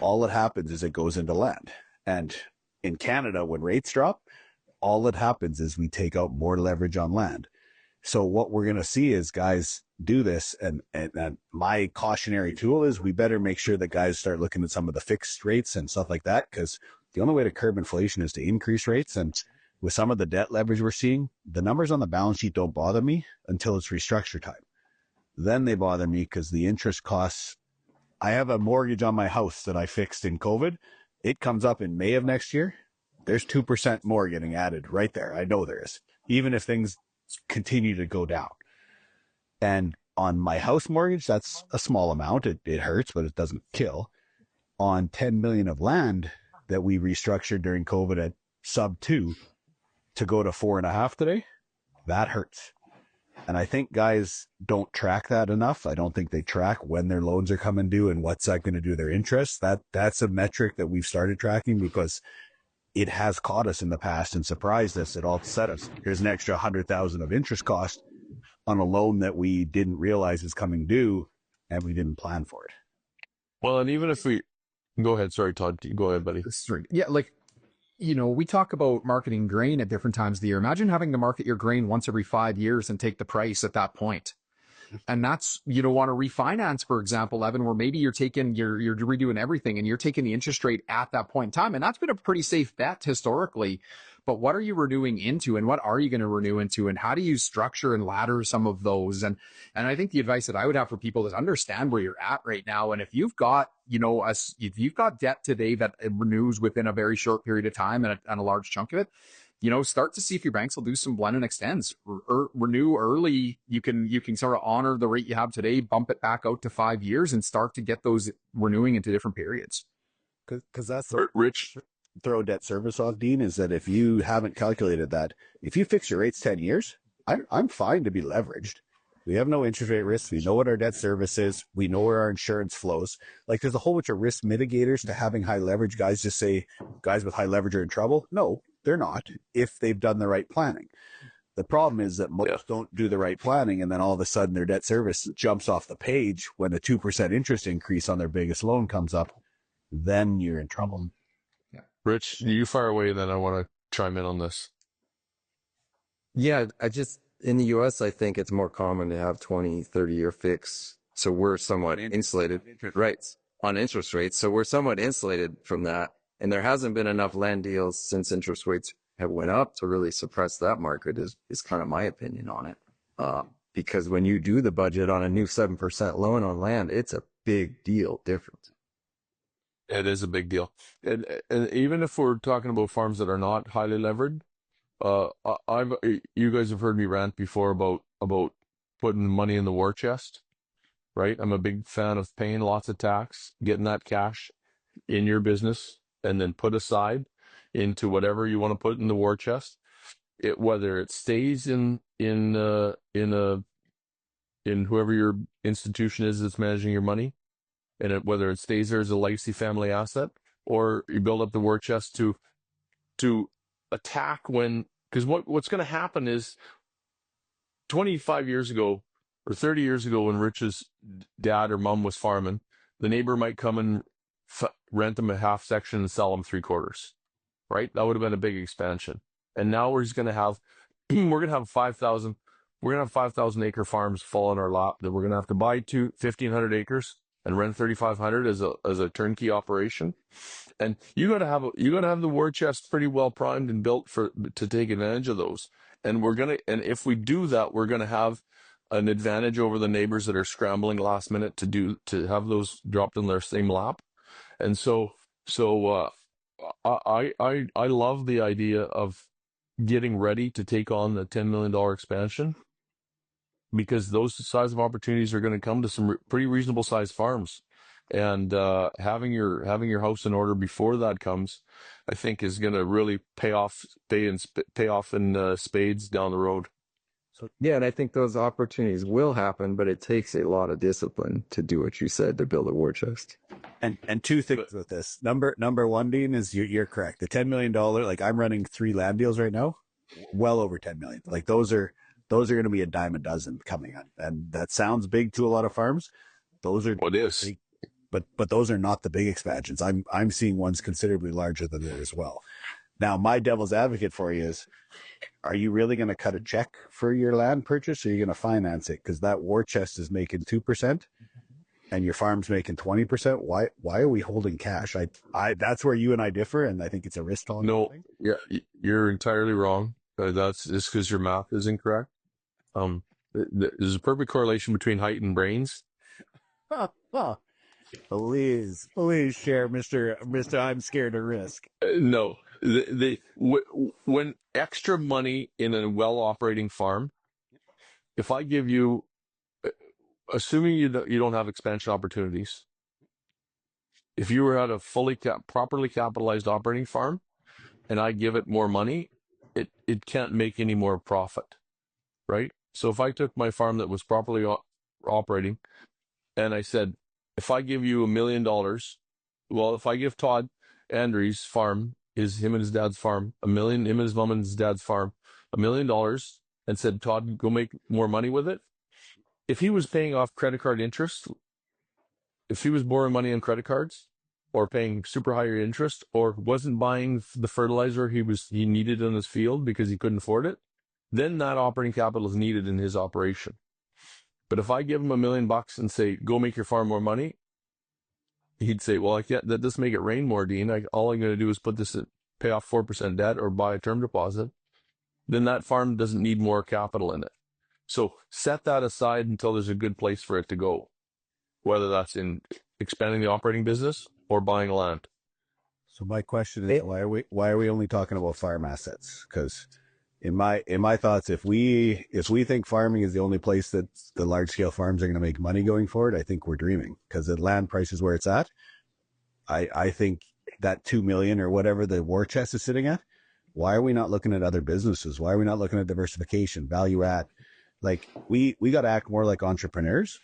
all that happens is it goes into land. And in Canada, when rates drop, all that happens is we take out more leverage on land. So what we're going to see is guys do this. And my cautionary tool is we better make sure that guys start looking at some of the fixed rates and stuff like that, because the only way to curb inflation is to increase rates. And with some of the debt leverage we're seeing, the numbers on the balance sheet don't bother me until it's restructure time. Then they bother me because the interest costs. I have a mortgage on my house that I fixed in COVID. It comes up in May of next year. There's 2% more getting added right there. I know there is, even if things continue to go down. And on my house mortgage, that's a small amount. It hurts, but it doesn't kill. On 10 million of land that we restructured during COVID at sub 2 to go to 4.5 today, that hurts. And I think guys don't track that enough. I don't think they track when their loans are coming due and what's that going to do to their interest. That's a metric that we've started tracking because it has caught us in the past and surprised us. It all set us. Here's an extra 100,000 of interest cost on a loan that we didn't realize is coming due and we didn't plan for it. Well, and even if we go ahead, sorry, Todd, go ahead, buddy. Yeah, like, we talk about marketing grain at different times of the year. Imagine having to market your grain once every 5 years and take the price at that point. And that's, you don't want to refinance, for example, Evan, where maybe you're redoing everything and you're taking the interest rate at that point in time. And that's been a pretty safe bet historically. But what are you renewing into and what are you going to renew into? And how do you structure and ladder some of those? And I think the advice that I would have for people is understand where you're at right now. And if you've got, if you've got debt today that it renews within a very short period of time and a large chunk of it, start to see if your banks will do some blend and extends. Renew early. You can sort of honor the rate you have today, bump it back out to 5 years, and start to get those renewing into different periods. Because that's Rich. Throw debt service off, Dean, is that if you haven't calculated that, if you fix your rates 10 years, I'm fine to be leveraged. We have no interest rate risk. We know what our debt service is. We know where our insurance flows. Like, there's a whole bunch of risk mitigators to having high leverage. Guys just say guys with high leverage are in trouble. No, they're not, if they've done the right planning. The problem is that most don't do the right planning, and then all of a sudden their debt service jumps off the page when a 2% interest increase on their biggest loan comes up. Then you're in trouble. Rich, you fire away, then I want to chime in on this. Yeah, in the US, I think it's more common to have 20, 30-year fix. So we're somewhat insulated, right, on interest rates. So we're somewhat insulated from that. And there hasn't been enough land deals since interest rates have went up to really suppress that market is kind of my opinion on it. Because when you do the budget on a new 7% loan on land, it's a big deal difference. It is a big deal. And even if we're talking about farms that are not highly levered, you guys have heard me rant before about putting money in the war chest, right? I'm a big fan of paying lots of tax, getting that cash in your business, and then put aside into whatever you want to put in the war chest. Whether it stays in whoever your institution is that's managing your money, and whether it stays there as a legacy family asset, or you build up the war chest to attack because what's going to happen is 25 years ago or 30 years ago when Rich's dad or mom was farming, the neighbor might come and rent them a half section and sell them 3/4, right? That would have been a big expansion. And now we're going to have 5,000 acre farms fall in our lap that we're going to have to buy 1,500 acres and rent 3,500 as a turnkey operation. And you got to have the war chest pretty well primed and built to take advantage of those. And if we do that, we're going to have an advantage over the neighbors that are scrambling last minute to have those dropped in their same lap. And so I love the idea of getting ready to take on the $10 million expansion, because those size of opportunities are going to come to some pretty reasonable sized farms. And having your house in order before that comes, I think, is going to really pay off in spades down the road. Yeah, and I think those opportunities will happen, but it takes a lot of discipline to do what you said, to build a war chest. And two things with this. Number one, Dean, is you're correct. The $10 million, like I'm running 3 land deals right now, well over 10 million. Like those are going to be a dime a dozen coming on. And that sounds big to a lot of farms. Those are What is? big, but those are not the big expansions. I'm seeing ones considerably larger than that as well. Now, my devil's advocate for you is, are you really going to cut a check for your land purchase, or are you going to finance it? Because that war chest is making 2%. And your farm's making 20%. Why are we holding cash? That's where you and I differ, and I think it's a risk tolerance thing. Yeah, you're entirely wrong. That's just because your math is incorrect. There's a perfect correlation between height and brains. Please share, Mister. I'm scared of risk. No, when extra money in a well-operating farm, if I give you, assuming you don't have expansion opportunities, if you were at a properly capitalized operating farm, and I give it more money, it can't make any more profit, right? So if I took my farm that was properly operating, and I said, if I give you $1 million, well, if I give Todd Andries' farm, him and his dad's farm, him and his mom and his dad's farm, $1 million, and said, Todd, go make more money with it. If he was paying off credit card interest, if he was borrowing money on credit cards, or paying super high interest, or wasn't buying the fertilizer he needed in his field because he couldn't afford it, then that operating capital is needed in his operation. But if I give him $1 million and say, go make your farm more money, he'd say, well, that doesn't make it rain more, Dean. All I'm going to do is pay off 4% debt or buy a term deposit. Then that farm doesn't need more capital in it. So set that aside until there's a good place for it to go, whether that's in expanding the operating business or buying land. So my question is, why are we only talking about farm assets? Because in my thoughts, if we think farming is the only place that the large scale farms are going to make money going forward, I think we're dreaming. Because the land price is where it's at. I think that 2 million or whatever the war chest is sitting at. Why are we not looking at other businesses? Why are we not looking at diversification, value add? Like we got to act more like entrepreneurs,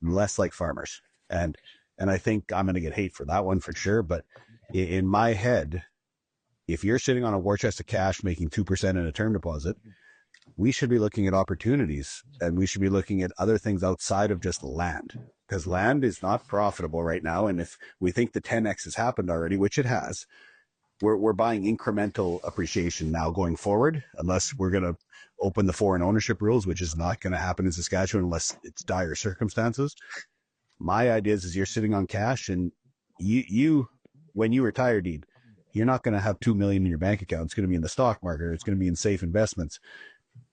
less like farmers. And I think I'm going to get hate for that one for sure. But in my head, if you're sitting on a war chest of cash making 2% in a term deposit, we should be looking at opportunities, and we should be looking at other things outside of just land, because land is not profitable right now. And if we think the 10x has happened already, which it has, we're buying incremental appreciation now going forward, unless we're going to open the foreign ownership rules, which is not going to happen in Saskatchewan unless it's dire circumstances. My idea is you're sitting on cash, and you when you retire, Dean, you're not going to have 2 million in your bank account. It's going to be in the stock market. It's going to be in safe investments.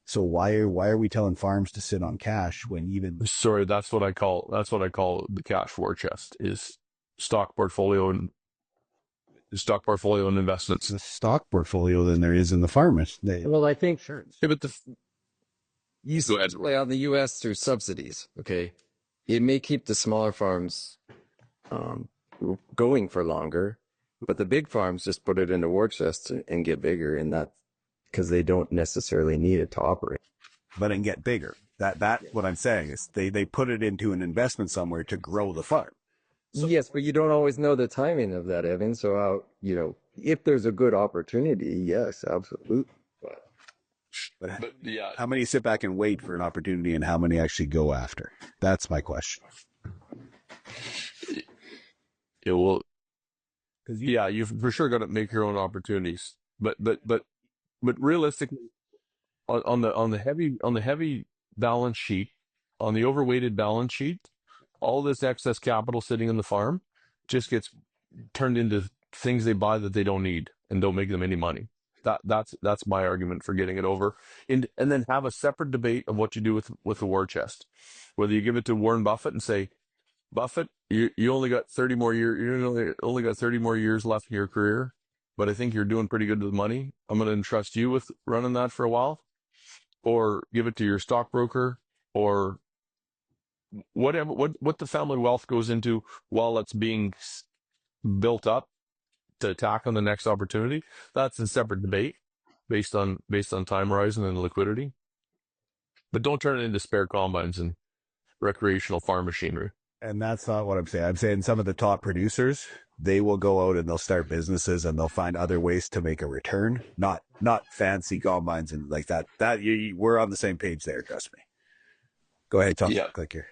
So why are we telling farms to sit on cash when even? Sorry, that's what I call the cash war chest, is stock portfolio and investments. The stock portfolio than there is in the farmers. Well, I think Yeah, but you play on the U.S. through subsidies. Okay, it may keep the smaller farms going for longer, but the big farms just put it into war chests and get bigger, and that because they don't necessarily need it to operate. But and get bigger. That what I'm saying is they put it into an investment somewhere to grow the farm. So, yes, but you don't always know the timing of that, Evan. So if there's a good opportunity, yes, absolutely. But yeah, how many sit back and wait for an opportunity, and how many actually go after? That's my question. it will. Yeah, you've for sure got to make your own opportunities. But realistically, on the heavy balance sheet, on the overweighted balance sheet, all this excess capital sitting in the farm just gets turned into things they buy that they don't need and don't make them any money. That's my argument for getting it over. And then have a separate debate of what you do with the war chest. Whether you give it to Warren Buffett and say, Buffett, you only got 30 more years. You only got 30 more years left in your career, but I think you're doing pretty good with money. I'm going to entrust you with running that for a while, or give it to your stockbroker, or whatever. What the family wealth goes into while it's being built up to attack on the next opportunity. That's a separate debate based on time horizon and liquidity. but don't turn it into spare combines and recreational farm machinery. And that's not what I'm saying. I'm saying some of the top producers, they will go out and they'll start businesses and they'll find other ways to make a return, not fancy combines and like that. We're on the same page there. Trust me. Go ahead, Tom. Yeah. Click here.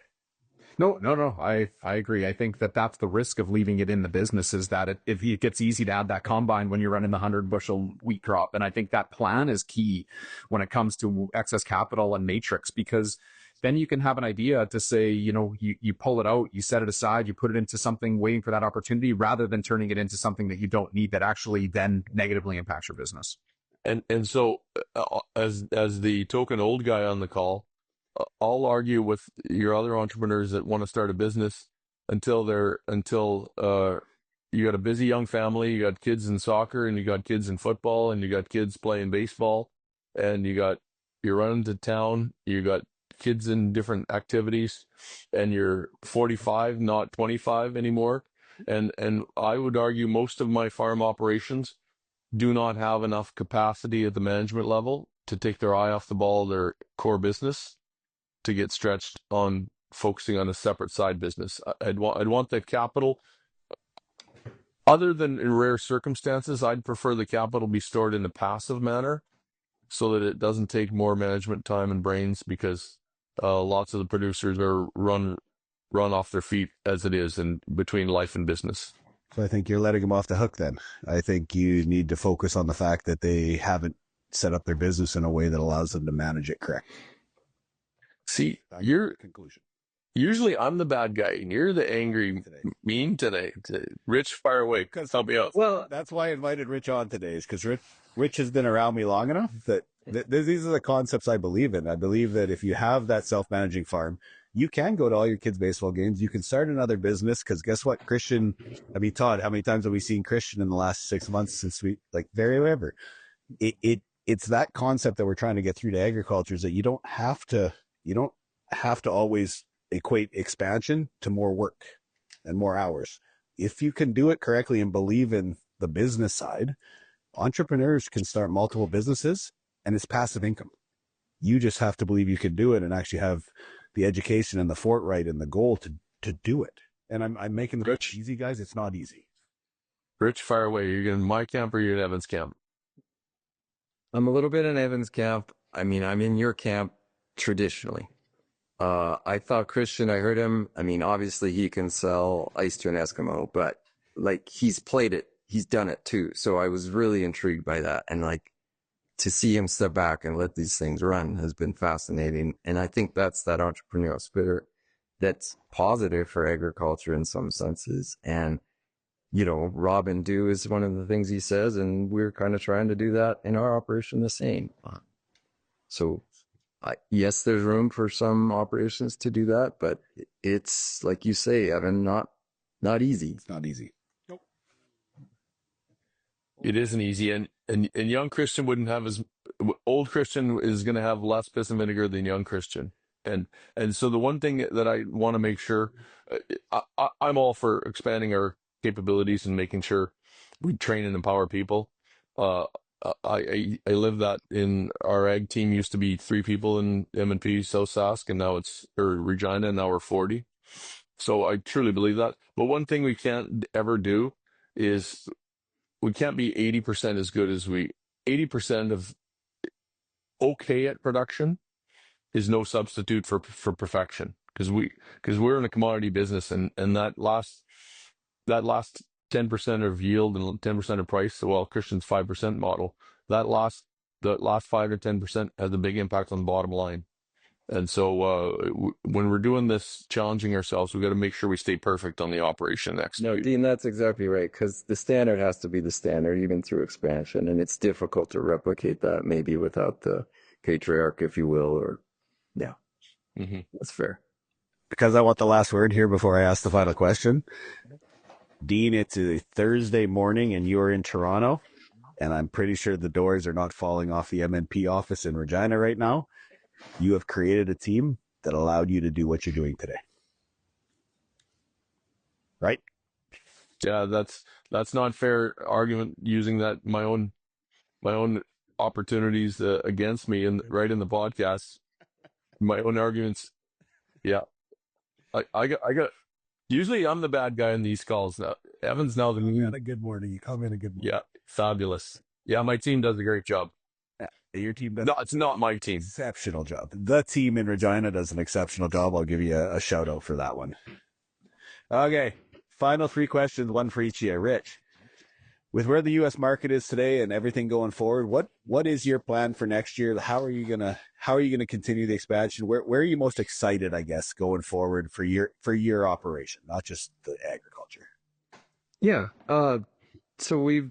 No. I agree. I think that's the risk of leaving it in the business is that if it gets easy to add that combine when you're running the 100-bushel wheat crop. And I think that plan is key when it comes to excess capital and matrix, because then you can have an idea to say, you pull it out, you set it aside, you put it into something waiting for that opportunity rather than turning it into something that you don't need that actually then negatively impacts your business. And so as the token old guy on the call, I'll argue with your other entrepreneurs that want to start a business until you got a busy young family, you got kids in soccer, and you got kids in football, and you got kids playing baseball, and you're running to town, you got kids in different activities, and you're 45, not 25 anymore. And I would argue most of my farm operations do not have enough capacity at the management level to take their eye off the ball of their core business to get stretched on focusing on a separate side business. I'd want the capital. Other than in rare circumstances, I'd prefer the capital be stored in a passive manner so that it doesn't take more management time and brains, because lots of the producers are run off their feet as it is and between life and business. So I think you're letting them off the hook then. I think you need to focus on the fact that they haven't set up their business in a way that allows them to manage it correct. See, Conclusion. Usually I'm the bad guy, and you're the angry mean today. Rich, fire away. Help me out. Well, that's why I invited Rich on today, is because Rich has been around me long enough that these are the concepts I believe in. I believe that if you have that self-managing farm, you can go to all your kids' baseball games. You can start another business, because guess what? Todd, how many times have we seen Christian in the last 6 months since very ever? It's that concept that we're trying to get through to agriculture, is that you don't have to always equate expansion to more work and more hours. If you can do it correctly and believe in the business side, entrepreneurs can start multiple businesses and it's passive income. You just have to believe you can do it and actually have the education and the forthright and the goal to do it. And I'm making the pitch easy, guys. It's not easy. Rich, fire away. You're in my camp or you're in Evan's camp? I'm a little bit in Evan's camp. I mean, I'm in your camp traditionally. I thought Christian, I heard him. I mean, obviously he can sell ice to an Eskimo, but like he's played it, he's done it too. So I was really intrigued by that. And like to see him step back and let these things run has been fascinating. And I think that's that entrepreneurial spirit that's positive for agriculture in some senses. And, rob and do is one of the things he says. And we're kind of trying to do that in our operation the same. So yes, there's room for some operations to do that, but it's like you say, Evan, not easy. It's not easy. Nope. It isn't easy, and young Christian wouldn't have old Christian is going to have less piss and vinegar than young Christian, and so the one thing that I want to make sure, I'm all for expanding our capabilities and making sure we train and empower people. I live that in our ag team used to be 3 people in M&P South Sask, and now Regina, and now we're 40. So I truly believe that. But one thing we can't ever do is we can't be 80% as good as 80% of okay at production is no substitute for perfection, because we're in a commodity business, and that last 10% of yield and 10% of price. Well, Christian's 5% model. The last 5 to 10% has a big impact on the bottom line. And so when we're doing this, challenging ourselves, we've got to make sure we stay perfect on the operation next. No, Dean, that's exactly right. Because the standard has to be the standard, even through expansion, and it's difficult to replicate that maybe without the patriarch, if you will, or yeah, That's fair. Because I want the last word here before I ask the final question. Dean, it's a Thursday morning and you're in Toronto, and I'm pretty sure the doors are not falling off the MNP office in Regina right now. You have created a team that allowed you to do what you're doing today. Right? Yeah, that's not fair argument, using that my own opportunities against me right in the podcast. my own arguments. Yeah. I got, usually I'm the bad guy in these calls now. Evan's now the You had a good morning. You called me in a good morning. Yeah, fabulous. Yeah, my team does a great job. Your team does No, it's not my an team. exceptional job. The team in Regina does an exceptional job. I'll give you a shout out for that one. Okay, final 3 questions, one for each of you. Rich, with where the U.S. market is today and everything going forward, what is your plan for next year? How are you gonna continue the expansion? Where are you most excited, I guess, going forward for your operation, not just the agriculture? Yeah. So we've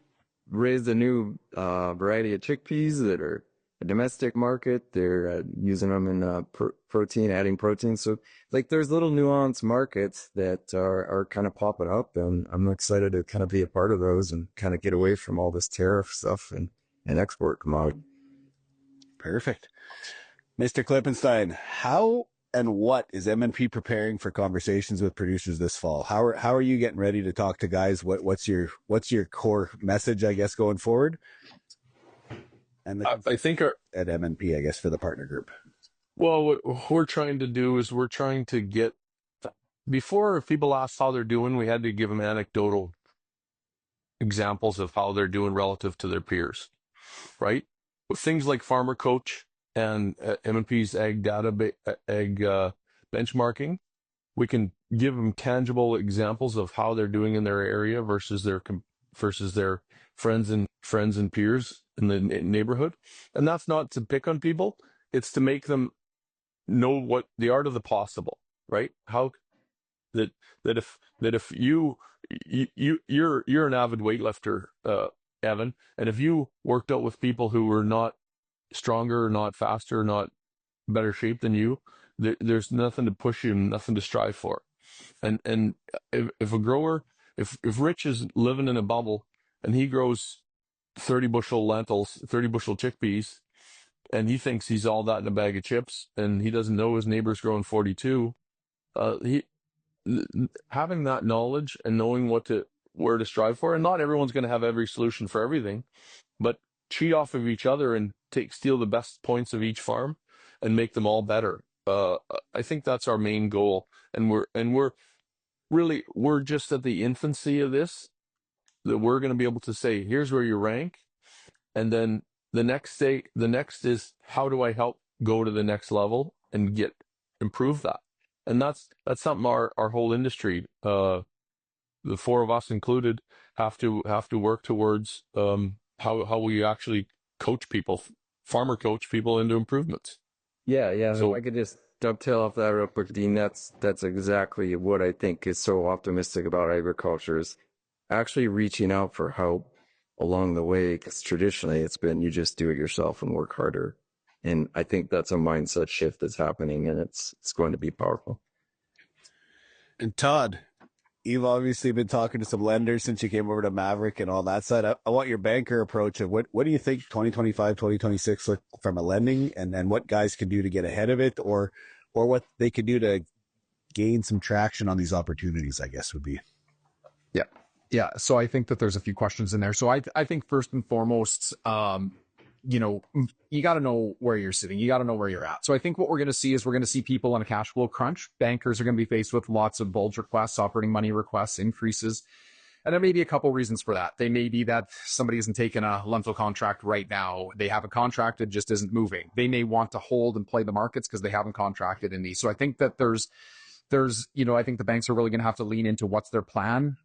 raised a new variety of chickpeas that are a domestic market. They're using them in protein, adding protein. So like there's little nuanced markets that are kind of popping up, and I'm excited to kind of be a part of those and kind of get away from all this tariff stuff and export commodity. Perfect. Mr. Klippenstein, how and what is M&P preparing for conversations with producers this fall? How are you getting ready to talk to guys? What's your core message, I guess, going forward? And I think at M&P, I guess, for the partner group. well, what we're trying to do is we're trying to get, before, if people ask how they're doing, we had to give them anecdotal examples of how they're doing relative to their peers, right? With things like Farmer Coach and M&P's ag benchmarking, we can give them tangible examples of how they're doing in their area versus their friends and peers in the neighborhood. And that's not to pick on people; it's to make them know what the art of the possible, right? How that if you're an avid weightlifter, Evan, and if you worked out with people who were not stronger, not faster, not better shape than you, there's nothing to push you, nothing to strive for. And if a grower, if Rich is living in a bubble and he grows 30 bushel lentils, 30 bushel chickpeas, and he thinks he's all that in a bag of chips, and he doesn't know his neighbor's growing 42, having that knowledge and knowing where to strive for, and not everyone's going to have every solution for everything, but cheat off of each other and steal the best points of each farm and make them all better. I think that's our main goal, and we're just at the infancy of this. That we're going to be able to say, here's where you rank, and then the next is, how do I help go to the next level and improve that? And that's something our whole industry, the 4 of us included, have to work towards, how we actually farmer coach people into improvements. Yeah. So I could just dovetail off that real quick, Dean. That's exactly what I think is so optimistic about agriculture, is actually reaching out for help along the way, because traditionally it's been you just do it yourself and work harder. And I think that's a mindset shift that's happening, and it's going to be powerful. And Todd, you've obviously been talking to some lenders since you came over to Maverick and all that side. I want your banker approach of what do you think 2025, 2026 look from a lending, and what guys can do to get ahead of it, or what they can do to gain some traction on these opportunities, I guess would be. Yeah. So I think that there's a few questions in there. So I think first and foremost, you got to know where you're sitting. You got to know where you're at. So I think what we're going to see is we're going to see people on a cash flow crunch. Bankers are going to be faced with lots of bulge requests, operating money requests, increases. And there may be a couple reasons for that. They may be that somebody isn't taking a lentil contract right now. They have a contract that just isn't moving. They may want to hold and play the markets because they haven't contracted in these. So I think that there's, I think the banks are really going to have to lean into what's their plan.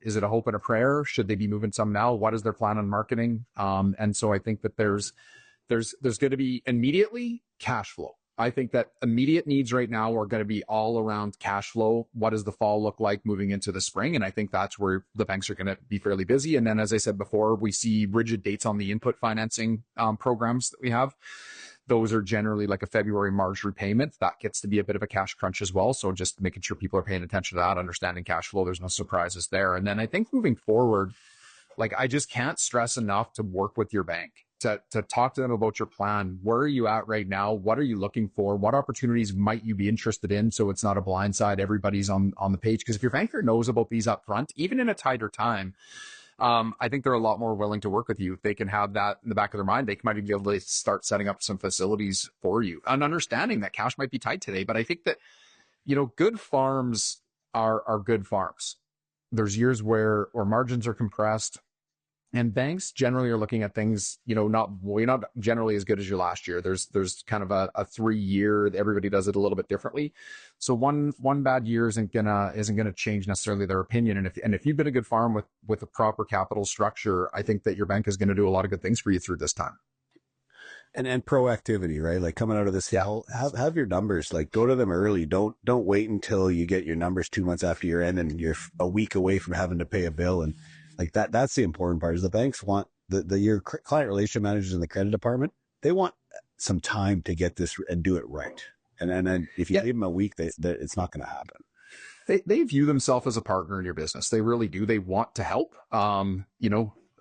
Is it a hope and a prayer? Should they be moving some now? What is their plan on marketing? And so I think that there's going to be immediately cash flow. I think that immediate needs right now are going to be all around cash flow. What does the fall look like moving into the spring? And I think that's where the banks are going to be fairly busy. And then, as I said before, we see rigid dates on the input financing programs that we have. Those are generally like a February, March repayment. That gets to be a bit of a cash crunch as well. So just making sure people are paying attention to that, understanding cash flow. There's no surprises there. And then I think moving forward, I just can't stress enough to work with your bank, to talk to them about your plan. Where are you at right now? What are you looking for? What opportunities might you be interested in? So it's not a blind side. Everybody's on the page. Because if your banker knows about these up front, even in a tighter time, I think they're a lot more willing to work with you. If they can have that in the back of their mind, they might be able to start setting up some facilities for you and understanding that cash might be tight today. But I think that, good farms are good farms. There's years where margins are compressed. And banks generally are looking at things, you're not generally as good as your last year. There's kind of a 3-year, everybody does it a little bit differently. So one bad year isn't gonna change necessarily their opinion. And if you've been a good farm with a proper capital structure, I think that your bank is going to do a lot of good things for you through this time. And proactivity, right? Like coming out of this, have your numbers, like go to them early. Don't wait until you get your numbers 2 months after year end and you're a week away from having to pay a bill. And like that's the important part is the banks want your client relationship managers in the credit department. They want some time to get this and do it right. And then if you leave them a week, it's not going to happen. They view themselves as a partner in your business. They really do. They want to help.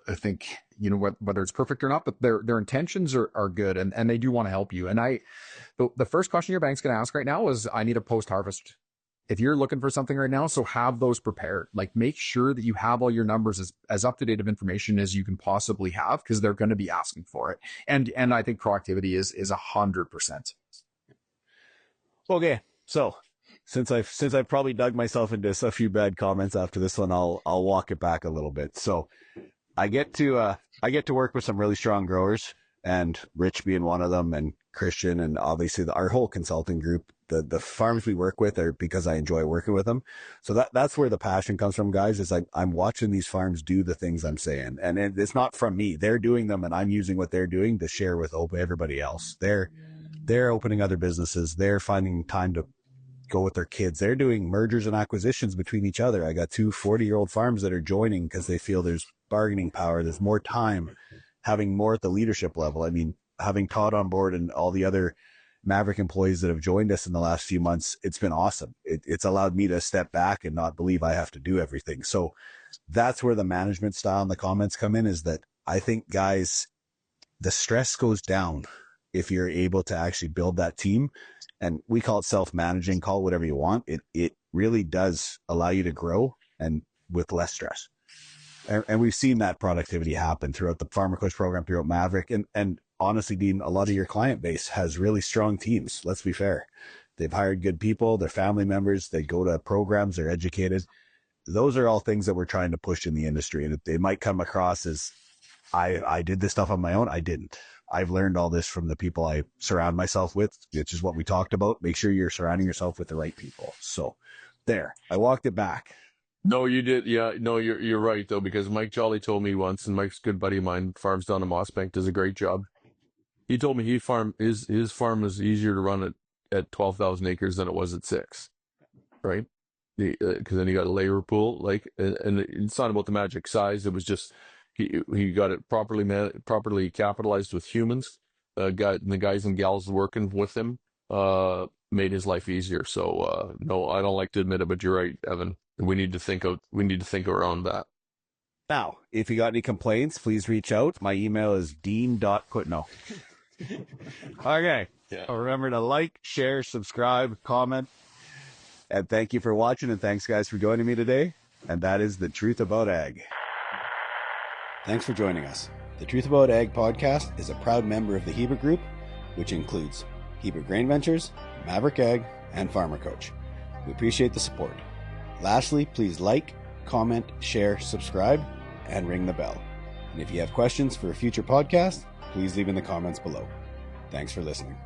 I think, whether it's perfect or not, but their intentions are good and they do want to help you. And the first question your bank's going to ask right now is, I need a post-harvest. If you're looking for something right now, so have those prepared. Like make sure that you have all your numbers as up-to-date of information as you can possibly have, because they're going to be asking for it. And I think proactivity is 100%. Okay. So since I've probably dug myself into a few bad comments after this one, I'll walk it back a little bit. So I get to work with some really strong growers, and Rich being one of them, and Christian, and obviously our whole consulting group. The farms we work with are because I enjoy working with them. So that's where the passion comes from, guys, is I'm watching these farms do the things I'm saying. And it's not from me. They're doing them and I'm using what they're doing to share with everybody else. They're opening other businesses. They're finding time to go with their kids. They're doing mergers and acquisitions between each other. I got 2 40-year-old farms that are joining because they feel there's bargaining power. There's more time, having more at the leadership level. I mean, having Todd on board and all the other Maverick employees that have joined us in the last few months, it's been awesome. It's allowed me to step back and not believe I have to do everything. So that's where the management style and the comments come in, is that I think, guys, the stress goes down if you're able to actually build that team. And we call it self-managing, call it whatever you want. It really does allow you to grow and with less stress. And we've seen that productivity happen throughout the Farmer Coach program, throughout Maverick. And honestly, Dean, a lot of your client base has really strong teams. Let's be fair. They've hired good people, they're family members, they go to programs, they're educated. Those are all things that we're trying to push in the industry. And they might come across as, I did this stuff on my own. I didn't. I've learned all this from the people I surround myself with, which is what we talked about. Make sure you're surrounding yourself with the right people. So there, I walked it back. No, you did. Yeah, no, you're right though, because Mike Jolly told me once, and Mike's a good buddy of mine, farms down in Mossbank, does a great job. He told me his farm is easier to run at 12,000 acres than it was at 6, right? Because then he got a labor pool, and it's not about the magic size. It was just he got it properly capitalized with humans. The guys and gals working with him made his life easier. So no, I don't like to admit it, but you're right, Evan. We need to think around that. Now, if you got any complaints, please reach out. My email is dean.quitno. Okay. Yeah. Remember to like, share, subscribe, comment. And thank you for watching, and thanks, guys, for joining me today. And that is The Truth About Ag. Thanks for joining us. The Truth About Ag podcast is a proud member of the Hebert Group, which includes Hebert Grain Ventures, Maverick Ag, and Farmer Coach. We appreciate the support. Lastly, please like, comment, share, subscribe, and ring the bell. And if you have questions for a future podcast, please leave in the comments below. Thanks for listening.